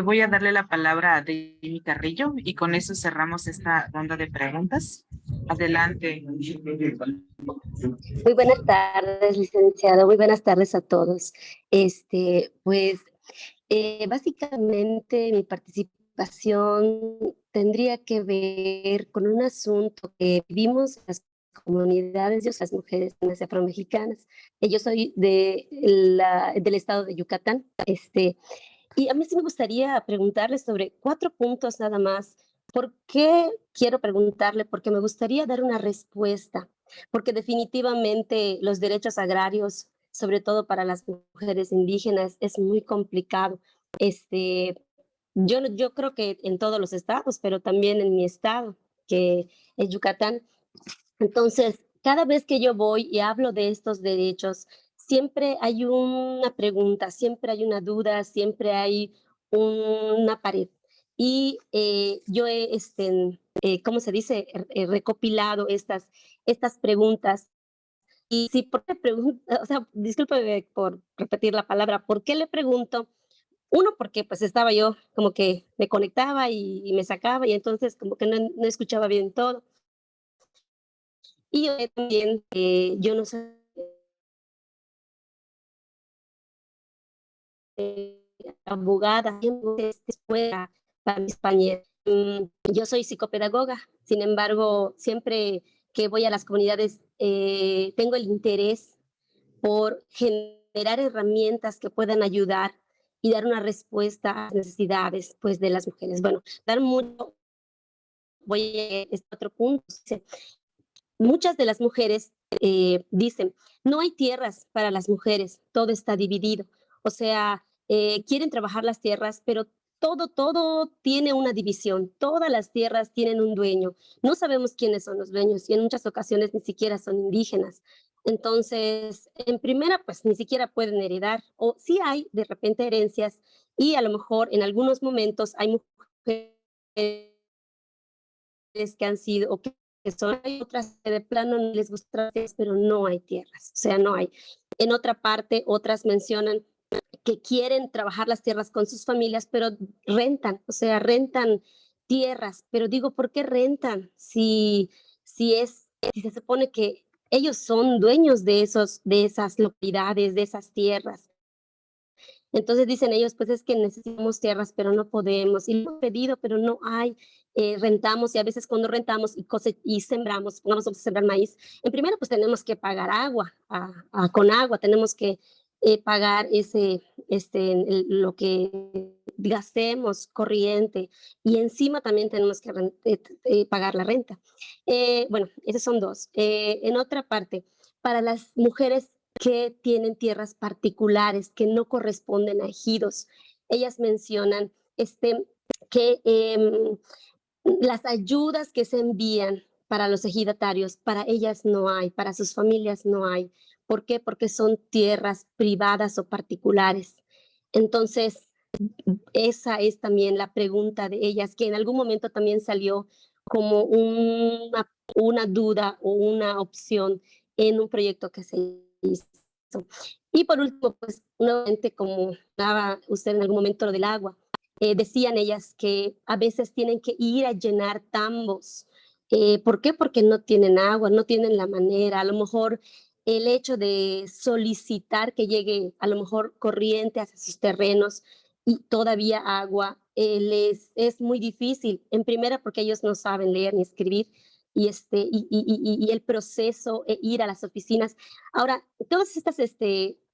Voy a darle la palabra a David Carrillo y con eso cerramos esta ronda de preguntas. Adelante. Muy buenas tardes, licenciado. Muy buenas tardes a todos. Básicamente mi participación tendría que ver con un asunto que vivimos las comunidades, las mujeres afromexicanas. Yo soy del estado de Yucatán. Y a mí sí me gustaría preguntarle sobre 4 puntos nada más. ¿Por qué quiero preguntarle? Porque me gustaría dar una respuesta. Porque definitivamente los derechos agrarios, sobre todo para las mujeres indígenas, es muy complicado. Yo creo que en todos los estados, pero también en mi estado, que es Yucatán. Entonces, cada vez que yo voy y hablo de estos derechos, siempre hay una pregunta, siempre hay una duda, siempre hay una pared. Y yo he, ¿cómo se dice? Recopilado estas preguntas. Y si por qué pregunto, o sea, discúlpeme por repetir la palabra, ¿por qué le pregunto? Uno, porque pues estaba yo como que me conectaba y me sacaba y entonces como que no escuchaba bien todo. Y también yo no sé abogada, escuela para mis compañeros. Yo soy psicopedagoga, sin embargo, siempre que voy a las comunidades, tengo el interés por generar herramientas que puedan ayudar y dar una respuesta a las necesidades, pues, de las mujeres. Bueno, dar mucho, voy a este otro punto. Muchas de las mujeres dicen, no hay tierras para las mujeres, todo está dividido. O sea, quieren trabajar las tierras, pero todo tiene una división. Todas las tierras tienen un dueño. No sabemos quiénes son los dueños y en muchas ocasiones ni siquiera son indígenas. Entonces, en primera, pues ni siquiera pueden heredar, o sí hay de repente herencias y a lo mejor en algunos momentos hay mujeres que han sido o que son, hay otras que de plano no les gusta, pero no hay tierras, o sea, no hay. En otra parte, otras mencionan que quieren trabajar las tierras con sus familias, pero rentan, o sea, rentan tierras, pero digo, ¿por qué rentan? Si se supone que ellos son dueños de esas localidades, de esas tierras. Entonces dicen ellos, pues es que necesitamos tierras, pero no podemos. Y lo hemos pedido, pero no hay. Rentamos y a veces cuando rentamos y sembramos, vamos a sembrar maíz, en primero pues tenemos que pagar agua, con agua, tenemos que pagar lo que gastemos, corriente, y encima también tenemos que pagar la renta. Bueno, esos son dos. En otra parte, para las mujeres que tienen tierras particulares que no corresponden a ejidos. Ellas mencionan que las ayudas que se envían para los ejidatarios, para ellas no hay, para sus familias no hay. ¿Por qué? Porque son tierras privadas o particulares. Entonces, esa es también la pregunta de ellas, que en algún momento también salió como una duda o una opción en un proyecto que se hizo. Y por último, pues nuevamente, como daba usted en algún momento lo del agua, decían ellas que a veces tienen que ir a llenar tambos. ¿Por qué? Porque no tienen agua, no tienen la manera. A lo mejor el hecho de solicitar que llegue a lo mejor corriente hacia sus terrenos y todavía agua, es muy difícil. En primera, porque ellos no saben leer ni escribir y el proceso, ir a las oficinas. Ahora, todas estas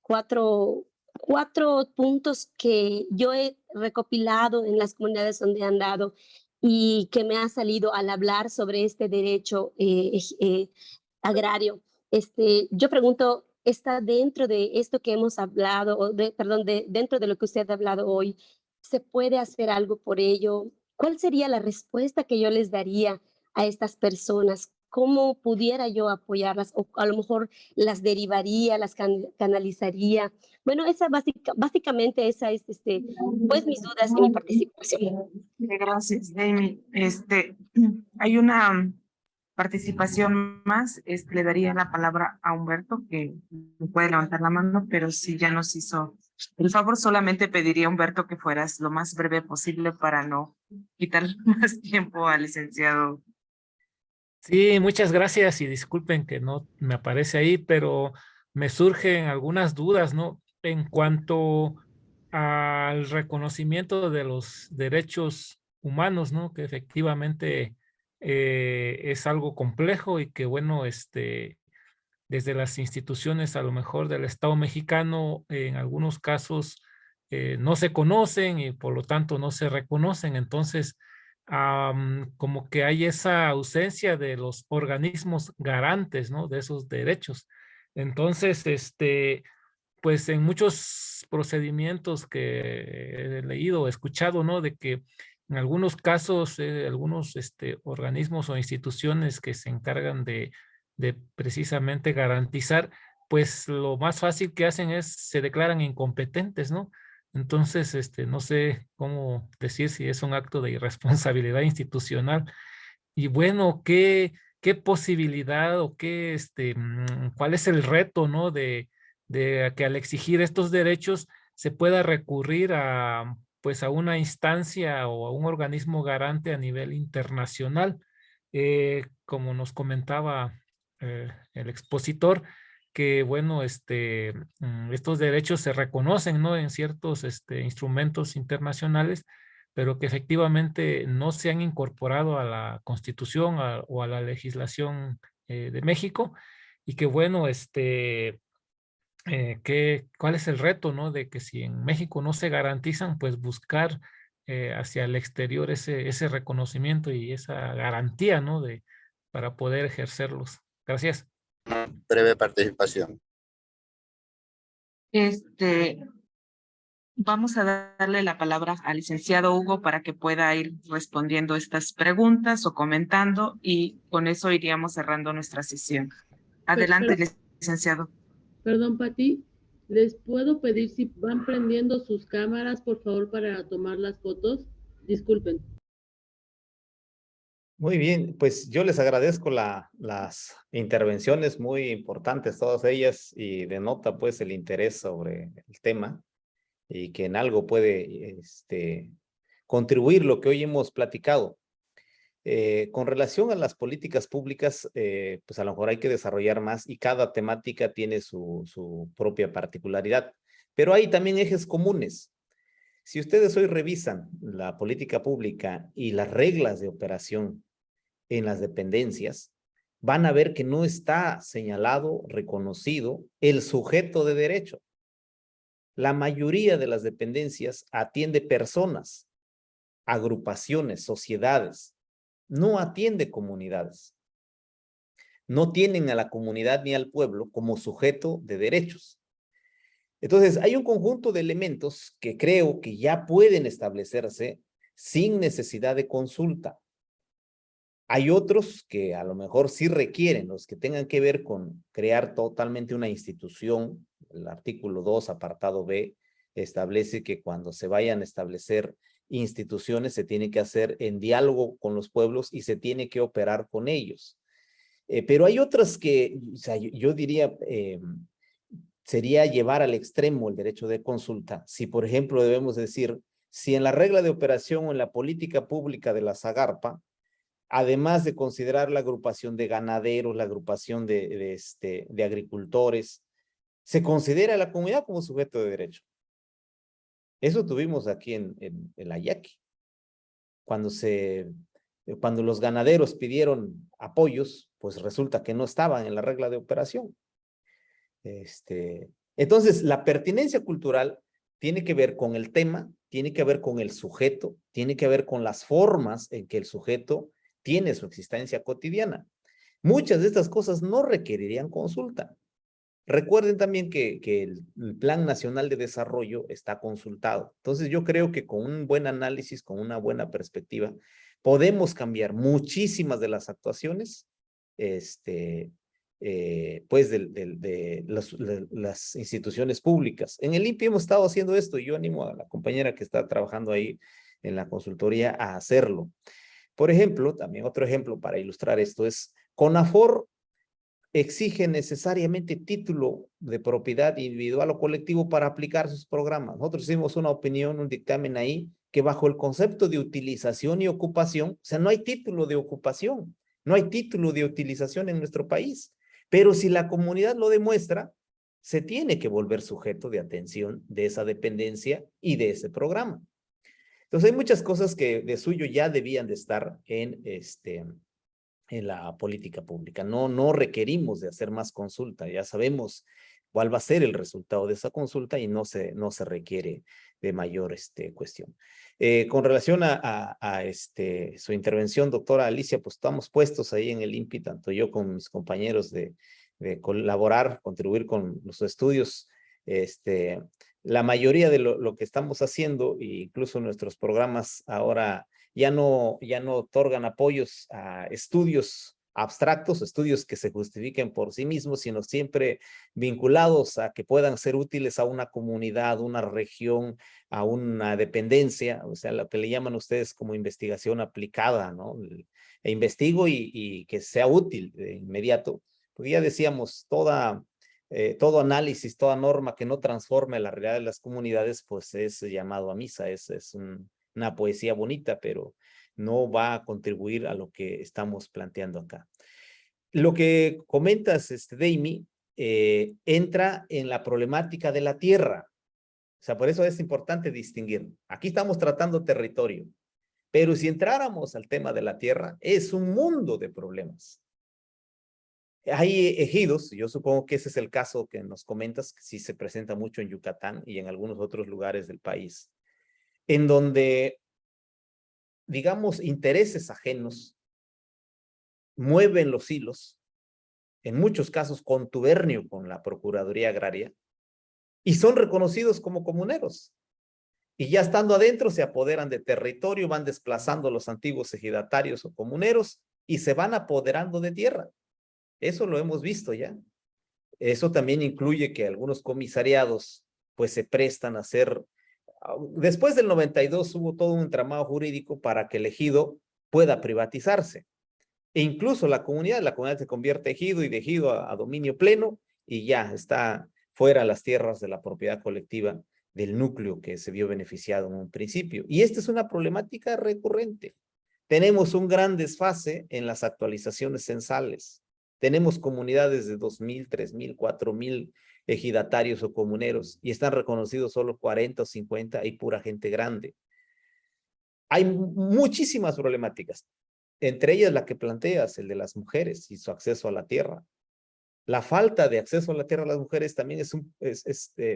cuatro puntos que yo he recopilado en las comunidades donde he andado y que me ha salido al hablar sobre este derecho agrario. Yo pregunto, ¿está dentro de esto que hemos hablado, dentro de lo que usted ha hablado hoy? ¿Se puede hacer algo por ello? ¿Cuál sería la respuesta que yo les daría a estas personas? ¿Cómo pudiera yo apoyarlas? O a lo mejor las derivaría, las canalizaría. Bueno, básicamente esa es pues mis dudas y mi participación. Gracias, Amy. Hay una participación más. Le daría la palabra a Humberto, que puede levantar la mano, pero sí ya nos hizo el favor. Solamente pediría a Humberto que fueras lo más breve posible para no quitar más tiempo al licenciado. Sí, muchas gracias y disculpen que no me aparece ahí, pero me surgen algunas dudas, ¿no? En cuanto al reconocimiento de los derechos humanos, ¿no? Que efectivamente es algo complejo y que, bueno, desde las instituciones a lo mejor del Estado mexicano, en algunos casos no se conocen y por lo tanto no se reconocen. Entonces, como que hay esa ausencia de los organismos garantes, ¿no? De esos derechos. Entonces, pues en muchos procedimientos que he leído, he escuchado, ¿no? De que en algunos casos, algunos organismos o instituciones que se encargan de precisamente garantizar, pues lo más fácil que hacen es se declaran incompetentes, ¿no? Entonces, no sé cómo decir si es un acto de irresponsabilidad institucional. Y bueno, ¿qué posibilidad o cuál es el reto, ¿no? De que al exigir estos derechos se pueda recurrir a, pues, a una instancia o a un organismo garante a nivel internacional. Como nos comentaba el expositor, que, bueno, estos derechos se reconocen, ¿no? En ciertos instrumentos internacionales, pero que efectivamente no se han incorporado a la Constitución o a la legislación de México, y que, bueno, ¿cuál es el reto, ¿no? De que si en México no se garantizan, pues buscar hacia el exterior ese reconocimiento y esa garantía, ¿no? Para poder ejercerlos. Gracias. Breve participación. Vamos a darle la palabra al licenciado Hugo para que pueda ir respondiendo estas preguntas o comentando, y con eso iríamos cerrando nuestra sesión. Adelante, licenciado. Perdón, Pati, ¿les puedo pedir si van prendiendo sus cámaras, por favor, para tomar las fotos? Disculpen. Muy bien, pues yo les agradezco las intervenciones muy importantes, todas ellas, y denota pues el interés sobre el tema y que en algo puede contribuir lo que hoy hemos platicado. Con relación a las políticas públicas, pues a lo mejor hay que desarrollar más y cada temática tiene su propia particularidad, pero hay también ejes comunes. Si ustedes hoy revisan la política pública y las reglas de operación en las dependencias, van a ver que no está señalado, reconocido el sujeto de derecho. La mayoría de las dependencias atiende personas, agrupaciones, sociedades, no atiende comunidades. No tienen a la comunidad ni al pueblo como sujeto de derechos. Entonces, hay un conjunto de elementos que creo que ya pueden establecerse sin necesidad de consulta. Hay otros que a lo mejor sí requieren, los que tengan que ver con crear totalmente una institución. El artículo 2, apartado B, establece que cuando se vayan a establecer instituciones se tiene que hacer en diálogo con los pueblos y se tiene que operar con ellos. Pero hay otras que, o sea, yo diría, sería llevar al extremo el derecho de consulta. Si, por ejemplo, debemos decir, si en la regla de operación o en la política pública de la SAGARPA, además de considerar la agrupación de ganaderos, la agrupación de agricultores, se considera a la comunidad como sujeto de derecho. Eso tuvimos aquí en la Yaqui. Cuando los ganaderos pidieron apoyos, pues resulta que no estaban en la regla de operación. Entonces, la pertinencia cultural tiene que ver con el tema, tiene que ver con el sujeto, tiene que ver con las formas en que el sujeto tiene su existencia cotidiana. Muchas de estas cosas no requerirían consulta. Recuerden también que el Plan Nacional de Desarrollo está consultado. Entonces yo creo que con un buen análisis, con una buena perspectiva, podemos cambiar muchísimas de las actuaciones pues de las instituciones públicas. En el INPI hemos estado haciendo esto y yo animo a la compañera que está trabajando ahí en la consultoría a hacerlo. Por ejemplo, también otro ejemplo para ilustrar esto es, CONAFOR exige necesariamente título de propiedad individual o colectivo para aplicar sus programas. Nosotros hicimos una opinión, un dictamen ahí, que bajo el concepto de utilización y ocupación, o sea, no hay título de ocupación, no hay título de utilización en nuestro país, pero si la comunidad lo demuestra, se tiene que volver sujeto de atención de esa dependencia y de ese programa. Entonces hay muchas cosas que de suyo ya debían de estar en la política pública. No requerimos de hacer más consulta, ya sabemos cuál va a ser el resultado de esa consulta y no se requiere de mayor cuestión. Con relación a su intervención, doctora Alicia, pues estamos puestos ahí en el INPI, tanto yo como mis compañeros de colaborar, contribuir con los estudios. La mayoría de lo que estamos haciendo, e incluso nuestros programas ahora ya no otorgan apoyos a estudios abstractos, estudios que se justifiquen por sí mismos, sino siempre vinculados a que puedan ser útiles a una comunidad, una región, a una dependencia, o sea, lo que le llaman ustedes como investigación aplicada, ¿no? E investigo y que sea útil de inmediato. Porque ya decíamos, todo análisis, toda norma que no transforme la realidad de las comunidades, pues es llamado a misa, es una poesía bonita, pero no va a contribuir a lo que estamos planteando acá. Lo que comentas, Deimi, entra en la problemática de la tierra. O sea, por eso es importante distinguir. Aquí estamos tratando territorio, pero si entráramos al tema de la tierra, es un mundo de problemas. Hay ejidos, yo supongo que ese es el caso que nos comentas, que sí se presenta mucho en Yucatán y en algunos otros lugares del país, en donde, digamos, intereses ajenos mueven los hilos, en muchos casos contubernio con la Procuraduría Agraria, y son reconocidos como comuneros. Y ya estando adentro se apoderan de territorio, van desplazando a los antiguos ejidatarios o comuneros y se van apoderando de tierra. Eso lo hemos visto ya. Eso también incluye que algunos comisariados pues se prestan a hacer. Después del 92 hubo todo un entramado jurídico para que el ejido pueda privatizarse. E incluso la comunidad se convierte ejido y de ejido a dominio pleno y ya está fuera las tierras de la propiedad colectiva del núcleo que se vio beneficiado en un principio. Y esta es una problemática recurrente. Tenemos un gran desfase en las actualizaciones censales. Tenemos comunidades de 2,000, 3,000, 4,000 ejidatarios o comuneros y están reconocidos solo 40 o 50 y pura gente grande. Hay muchísimas problemáticas, entre ellas la que planteas, el de las mujeres y su acceso a la tierra. La falta de acceso a la tierra a las mujeres también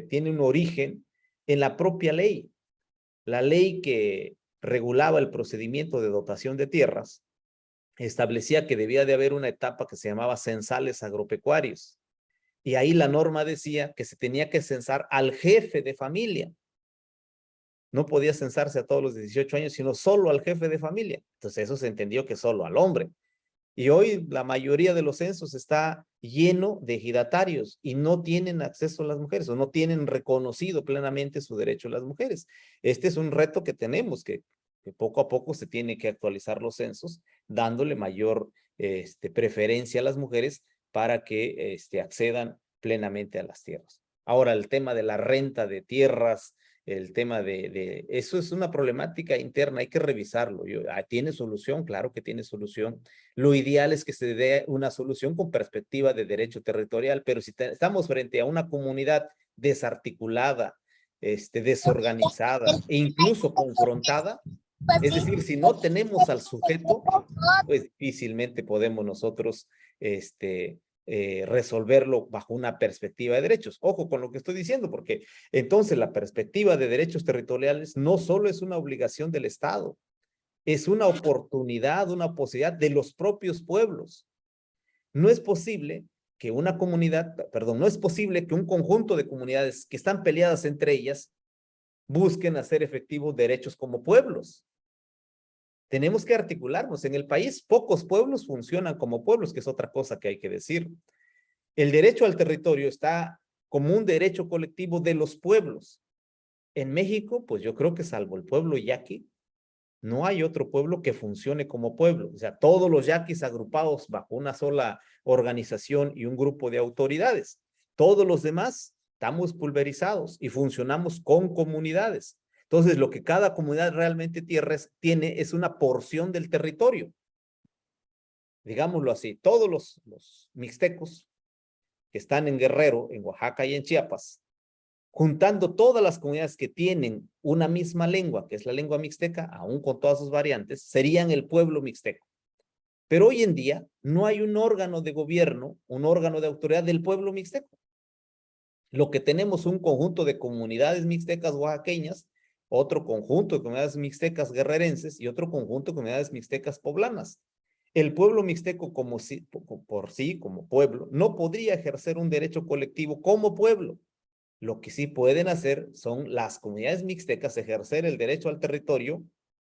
tiene un origen en la propia ley. La ley que regulaba el procedimiento de dotación de tierras establecía que debía de haber una etapa que se llamaba censales agropecuarios. Y ahí la norma decía que se tenía que censar al jefe de familia. No podía censarse a todos los 18 años, sino solo al jefe de familia. Entonces eso se entendió que solo al hombre. Y hoy la mayoría de los censos está lleno de ejidatarios y no tienen acceso a las mujeres o no tienen reconocido plenamente su derecho a las mujeres. Este es un reto que tenemos, que poco a poco se tiene que actualizar los censos, dándole mayor preferencia a las mujeres para que accedan plenamente a las tierras. Ahora, el tema de la renta de tierras, el tema de eso es una problemática interna, hay que revisarlo. ¿Tiene solución? Claro que tiene solución. Lo ideal es que se dé una solución con perspectiva de derecho territorial, pero si estamos frente a una comunidad desarticulada, desorganizada e incluso confrontada, es decir, si no tenemos al sujeto, pues difícilmente podemos nosotros resolverlo bajo una perspectiva de derechos. Ojo con lo que estoy diciendo, porque entonces la perspectiva de derechos territoriales no solo es una obligación del Estado, es una oportunidad, una posibilidad de los propios pueblos. No es posible que una comunidad, perdón, no es posible que un conjunto de comunidades que están peleadas entre ellas busquen hacer efectivos derechos como pueblos. Tenemos que articularnos. En el país, pocos pueblos funcionan como pueblos, que es otra cosa que hay que decir. El derecho al territorio está como un derecho colectivo de los pueblos. En México, pues yo creo que salvo el pueblo yaqui, no hay otro pueblo que funcione como pueblo. O sea, todos los yaquis agrupados bajo una sola organización y un grupo de autoridades. Todos los demás estamos pulverizados y funcionamos con comunidades. Entonces, lo que cada comunidad realmente tiene es una porción del territorio. Digámoslo así, todos los mixtecos que están en Guerrero, en Oaxaca y en Chiapas, juntando todas las comunidades que tienen una misma lengua, que es la lengua mixteca, aún con todas sus variantes, serían el pueblo mixteco. Pero hoy en día no hay un órgano de gobierno, un órgano de autoridad del pueblo mixteco. Lo que tenemos es un conjunto de comunidades mixtecas oaxaqueñas, otro conjunto de comunidades mixtecas guerrerenses y otro conjunto de comunidades mixtecas poblanas. El pueblo mixteco como pueblo, no podría ejercer un derecho colectivo como pueblo. Lo que sí pueden hacer son las comunidades mixtecas ejercer el derecho al territorio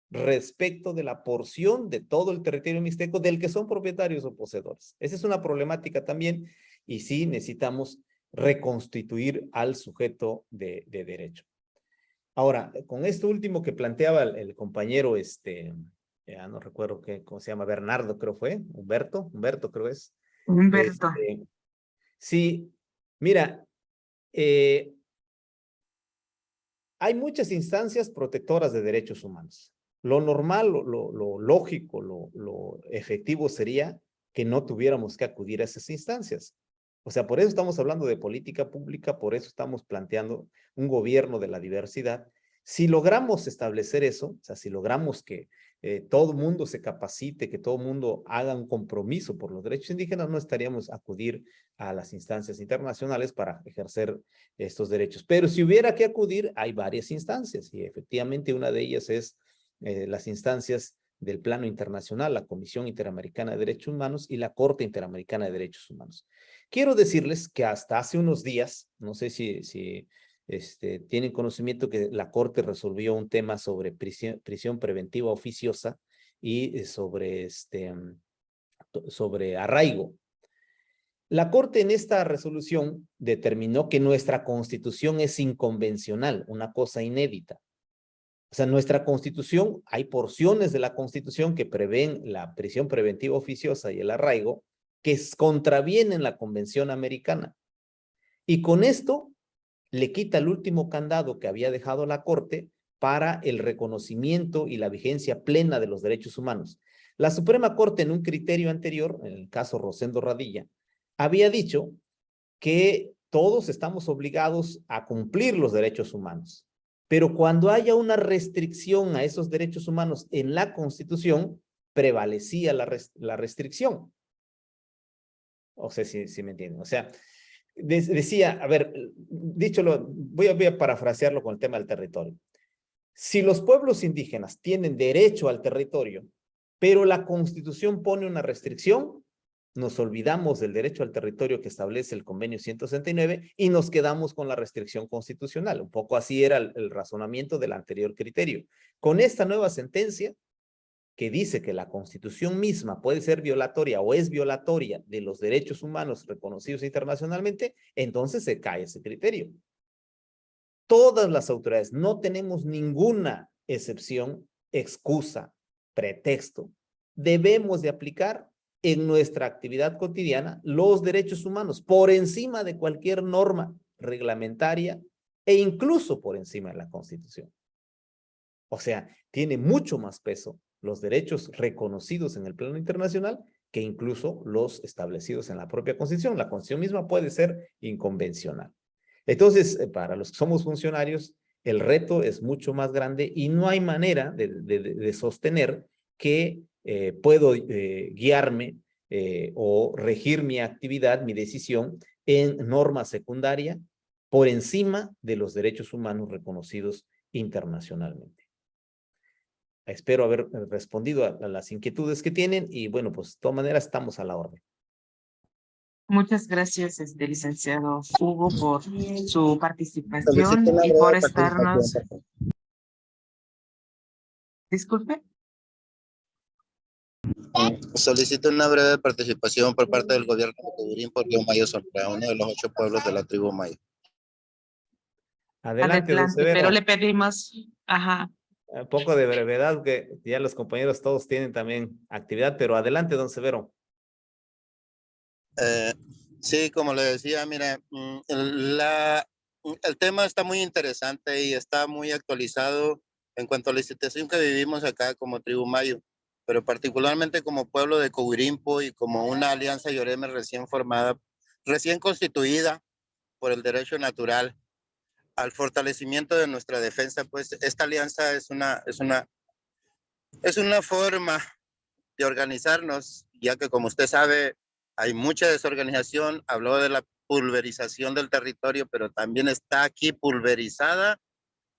respecto de la porción de todo el territorio mixteco del que son propietarios o poseedores. Esa es una problemática también y sí necesitamos reconstituir al sujeto de derecho. Ahora, con esto último que planteaba el compañero, ya no recuerdo cómo se llama, Bernardo creo fue, Humberto creo es. Humberto. Sí, mira, hay muchas instancias protectoras de derechos humanos. Lo normal, lo lógico, lo efectivo sería que no tuviéramos que acudir a esas instancias. O sea, por eso estamos hablando de política pública, por eso estamos planteando un gobierno de la diversidad. Si logramos establecer eso, o sea, si logramos que todo el mundo se capacite, que todo el mundo haga un compromiso por los derechos indígenas, no estaríamos acudir a las instancias internacionales para ejercer estos derechos. Pero si hubiera que acudir, hay varias instancias y efectivamente una de ellas es las instancias del plano internacional, la Comisión Interamericana de Derechos Humanos y la Corte Interamericana de Derechos Humanos. Quiero decirles que hasta hace unos días, no sé si tienen conocimiento que la Corte resolvió un tema sobre prisión preventiva oficiosa y sobre arraigo. La Corte en esta resolución determinó que nuestra Constitución es inconvencional, una cosa inédita. O sea, nuestra Constitución, hay porciones de la Constitución que prevén la prisión preventiva oficiosa y el arraigo que contravienen la Convención Americana. Y con esto le quita el último candado que había dejado la Corte para el reconocimiento y la vigencia plena de los derechos humanos. La Suprema Corte en un criterio anterior, en el caso Rosendo Radilla, había dicho que todos estamos obligados a cumplir los derechos humanos. Pero cuando haya una restricción a esos derechos humanos en la Constitución, prevalecía la restricción. O sea, si me entienden. O sea, decía, a ver, voy a parafrasearlo con el tema del territorio. Si los pueblos indígenas tienen derecho al territorio, pero la Constitución pone una restricción, nos olvidamos del derecho al territorio que establece el convenio 169 y nos quedamos con la restricción constitucional. Un poco así era el razonamiento del anterior criterio. Con esta nueva sentencia, que dice que la Constitución misma puede ser violatoria o es violatoria de los derechos humanos reconocidos internacionalmente, entonces se cae ese criterio. Todas las autoridades, no tenemos ninguna excepción, excusa, pretexto. Debemos de aplicar en nuestra actividad cotidiana los derechos humanos por encima de cualquier norma reglamentaria e incluso por encima de la Constitución. O sea, tiene mucho más peso los derechos reconocidos en el plano internacional que incluso los establecidos en la propia Constitución. La Constitución misma puede ser inconvencional. Entonces, para los que somos funcionarios, el reto es mucho más grande y no hay manera de sostener que puedo guiarme o regir mi actividad, mi decisión en norma secundaria por encima de los derechos humanos reconocidos internacionalmente. Espero haber respondido a las inquietudes que tienen y bueno, pues de todas maneras estamos a la orden. Muchas gracias, licenciado Hugo, por su participación y por estarnos. Disculpe. Solicito una breve participación por parte del gobierno de Coburín por Río Mayo Sonora, uno de los 8 pueblos de la tribu Maya. Adelante, don Severo. Pero le pedimos, Un poco de brevedad, que ya los compañeros todos tienen también actividad, pero adelante, don Severo. Sí, como le decía, mira, el tema está muy interesante y está muy actualizado en cuanto a la situación que vivimos acá como tribu Mayo, pero particularmente como pueblo de Cowirimpo y como una alianza Yoreme recién formada, recién constituida por el derecho natural al fortalecimiento de nuestra defensa. Pues esta alianza es una forma de organizarnos, ya que como usted sabe, hay mucha desorganización. Habló de la pulverización del territorio, pero también está aquí pulverizada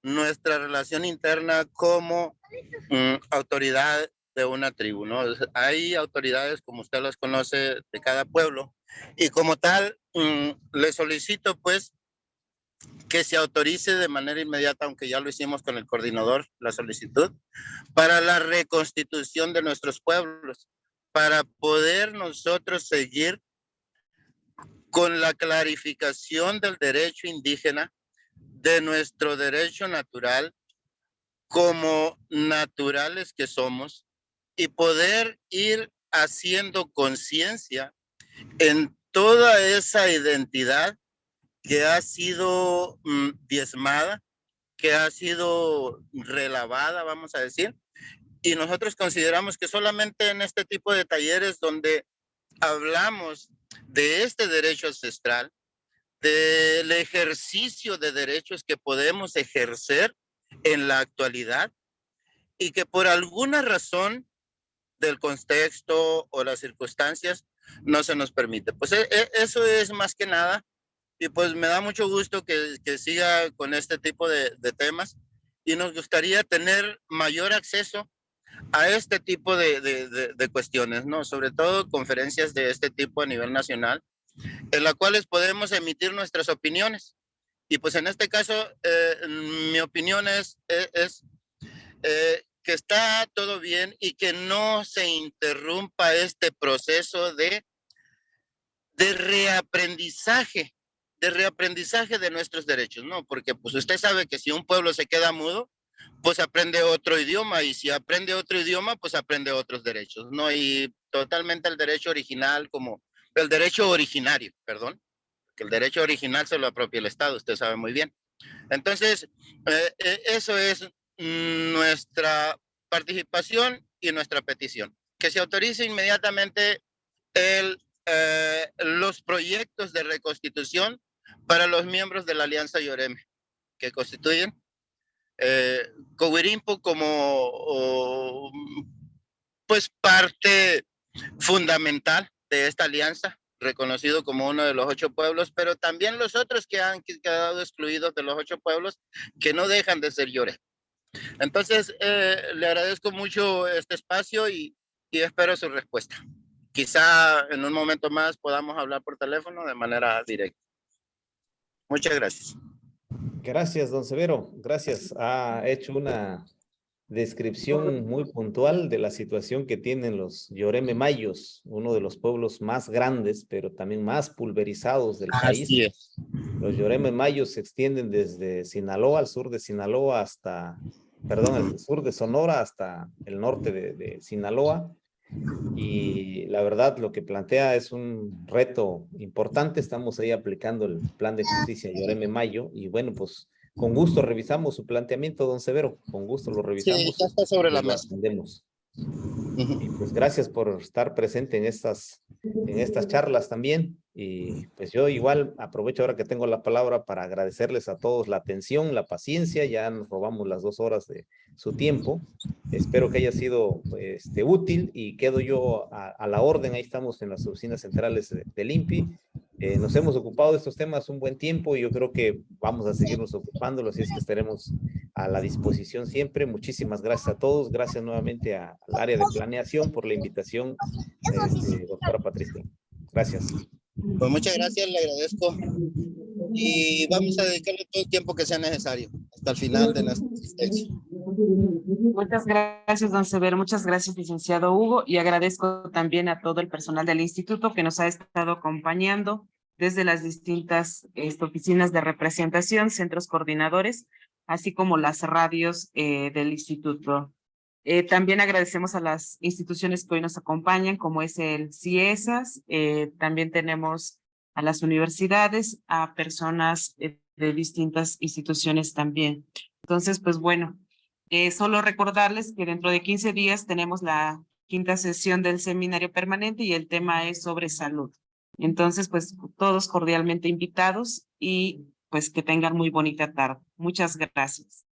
nuestra relación interna como autoridad de una tribu, ¿no? Hay autoridades, como usted las conoce, de cada pueblo, y como tal, le solicito pues que se autorice de manera inmediata, aunque ya lo hicimos con el coordinador, la solicitud, para la reconstitución de nuestros pueblos, para poder nosotros seguir con la clarificación del derecho indígena, de nuestro derecho natural, como naturales que somos, y poder ir haciendo conciencia en toda esa identidad que ha sido diezmada, que ha sido relavada, vamos a decir, y nosotros consideramos que solamente en este tipo de talleres donde hablamos de este derecho ancestral, del ejercicio de derechos que podemos ejercer en la actualidad y que por alguna razón del contexto o las circunstancias no se nos permite. Pues eso es más que nada, y pues me da mucho gusto que siga con este tipo de temas, y nos gustaría tener mayor acceso a este tipo de cuestiones, ¿no? Sobre todo conferencias de este tipo a nivel nacional, en las cuales podemos emitir nuestras opiniones. Y pues en este caso, mi opinión es que está todo bien y que no se interrumpa este proceso de reaprendizaje de nuestros derechos, ¿no? Porque pues usted sabe que si un pueblo se queda mudo, pues aprende otro idioma, y si aprende otro idioma, pues aprende otros derechos, ¿no? Y totalmente el derecho original, como el derecho originario, perdón, que el derecho original se lo apropia el Estado, usted sabe muy bien. Entonces, eso es nuestra participación y nuestra petición, que se autorice inmediatamente los proyectos de reconstitución para los miembros de la Alianza Yoreme, que constituyen Cowirimpo como pues parte fundamental de esta alianza, reconocido como uno de los 8 pueblos, pero también los otros que han quedado excluidos de los 8 pueblos, que no dejan de ser Yore. Entonces, le agradezco mucho este espacio y espero su respuesta. Quizá en un momento más podamos hablar por teléfono de manera directa. Muchas gracias. Gracias, don Severo. Gracias. Ha hecho una descripción muy puntual de la situación que tienen los Yoreme Mayos, uno de los pueblos más grandes, pero también más pulverizados del país. Así es. Los Yoreme Mayos se extienden desde Sinaloa, al sur de Sinaloa, hasta, perdón, el sur de Sonora hasta el norte de Sinaloa. Y la verdad, lo que plantea es un reto importante. Estamos ahí aplicando el plan de justicia Yoreme Mayo, y bueno, pues con gusto revisamos su planteamiento, don Severo. Con gusto lo revisamos. Sí, ya está sobre la lo mesa. atendemos. Y pues gracias por estar presente en estas charlas también. Y pues yo igual aprovecho ahora que tengo la palabra para agradecerles a todos la atención, la paciencia. Ya nos robamos las 2 horas de su tiempo. Espero que haya sido útil, y quedo yo a la orden. Ahí estamos en las oficinas centrales del INPI. Nos hemos ocupado de estos temas un buen tiempo, y yo creo que vamos a seguirnos ocupándolos, así es que estaremos a la disposición siempre. Muchísimas gracias a todos. Gracias nuevamente al área de planeación por la invitación, doctora Patricia. Gracias. Pues muchas gracias, le agradezco. Y vamos a dedicarle todo el tiempo que sea necesario hasta el final de nuestra existencia. Muchas gracias, don Severo. Muchas gracias, licenciado Hugo. Y agradezco también a todo el personal del instituto que nos ha estado acompañando desde las distintas oficinas de representación, centros coordinadores, así como las radios del instituto. También agradecemos a las instituciones que hoy nos acompañan, como es el CIESAS. También tenemos a las universidades, a personas de distintas instituciones también. Entonces, pues bueno, solo recordarles que dentro de 15 días tenemos la 5ª sesión del seminario permanente, y el tema es sobre salud. Entonces, pues todos cordialmente invitados, y pues que tengan muy bonita tarde. Muchas gracias.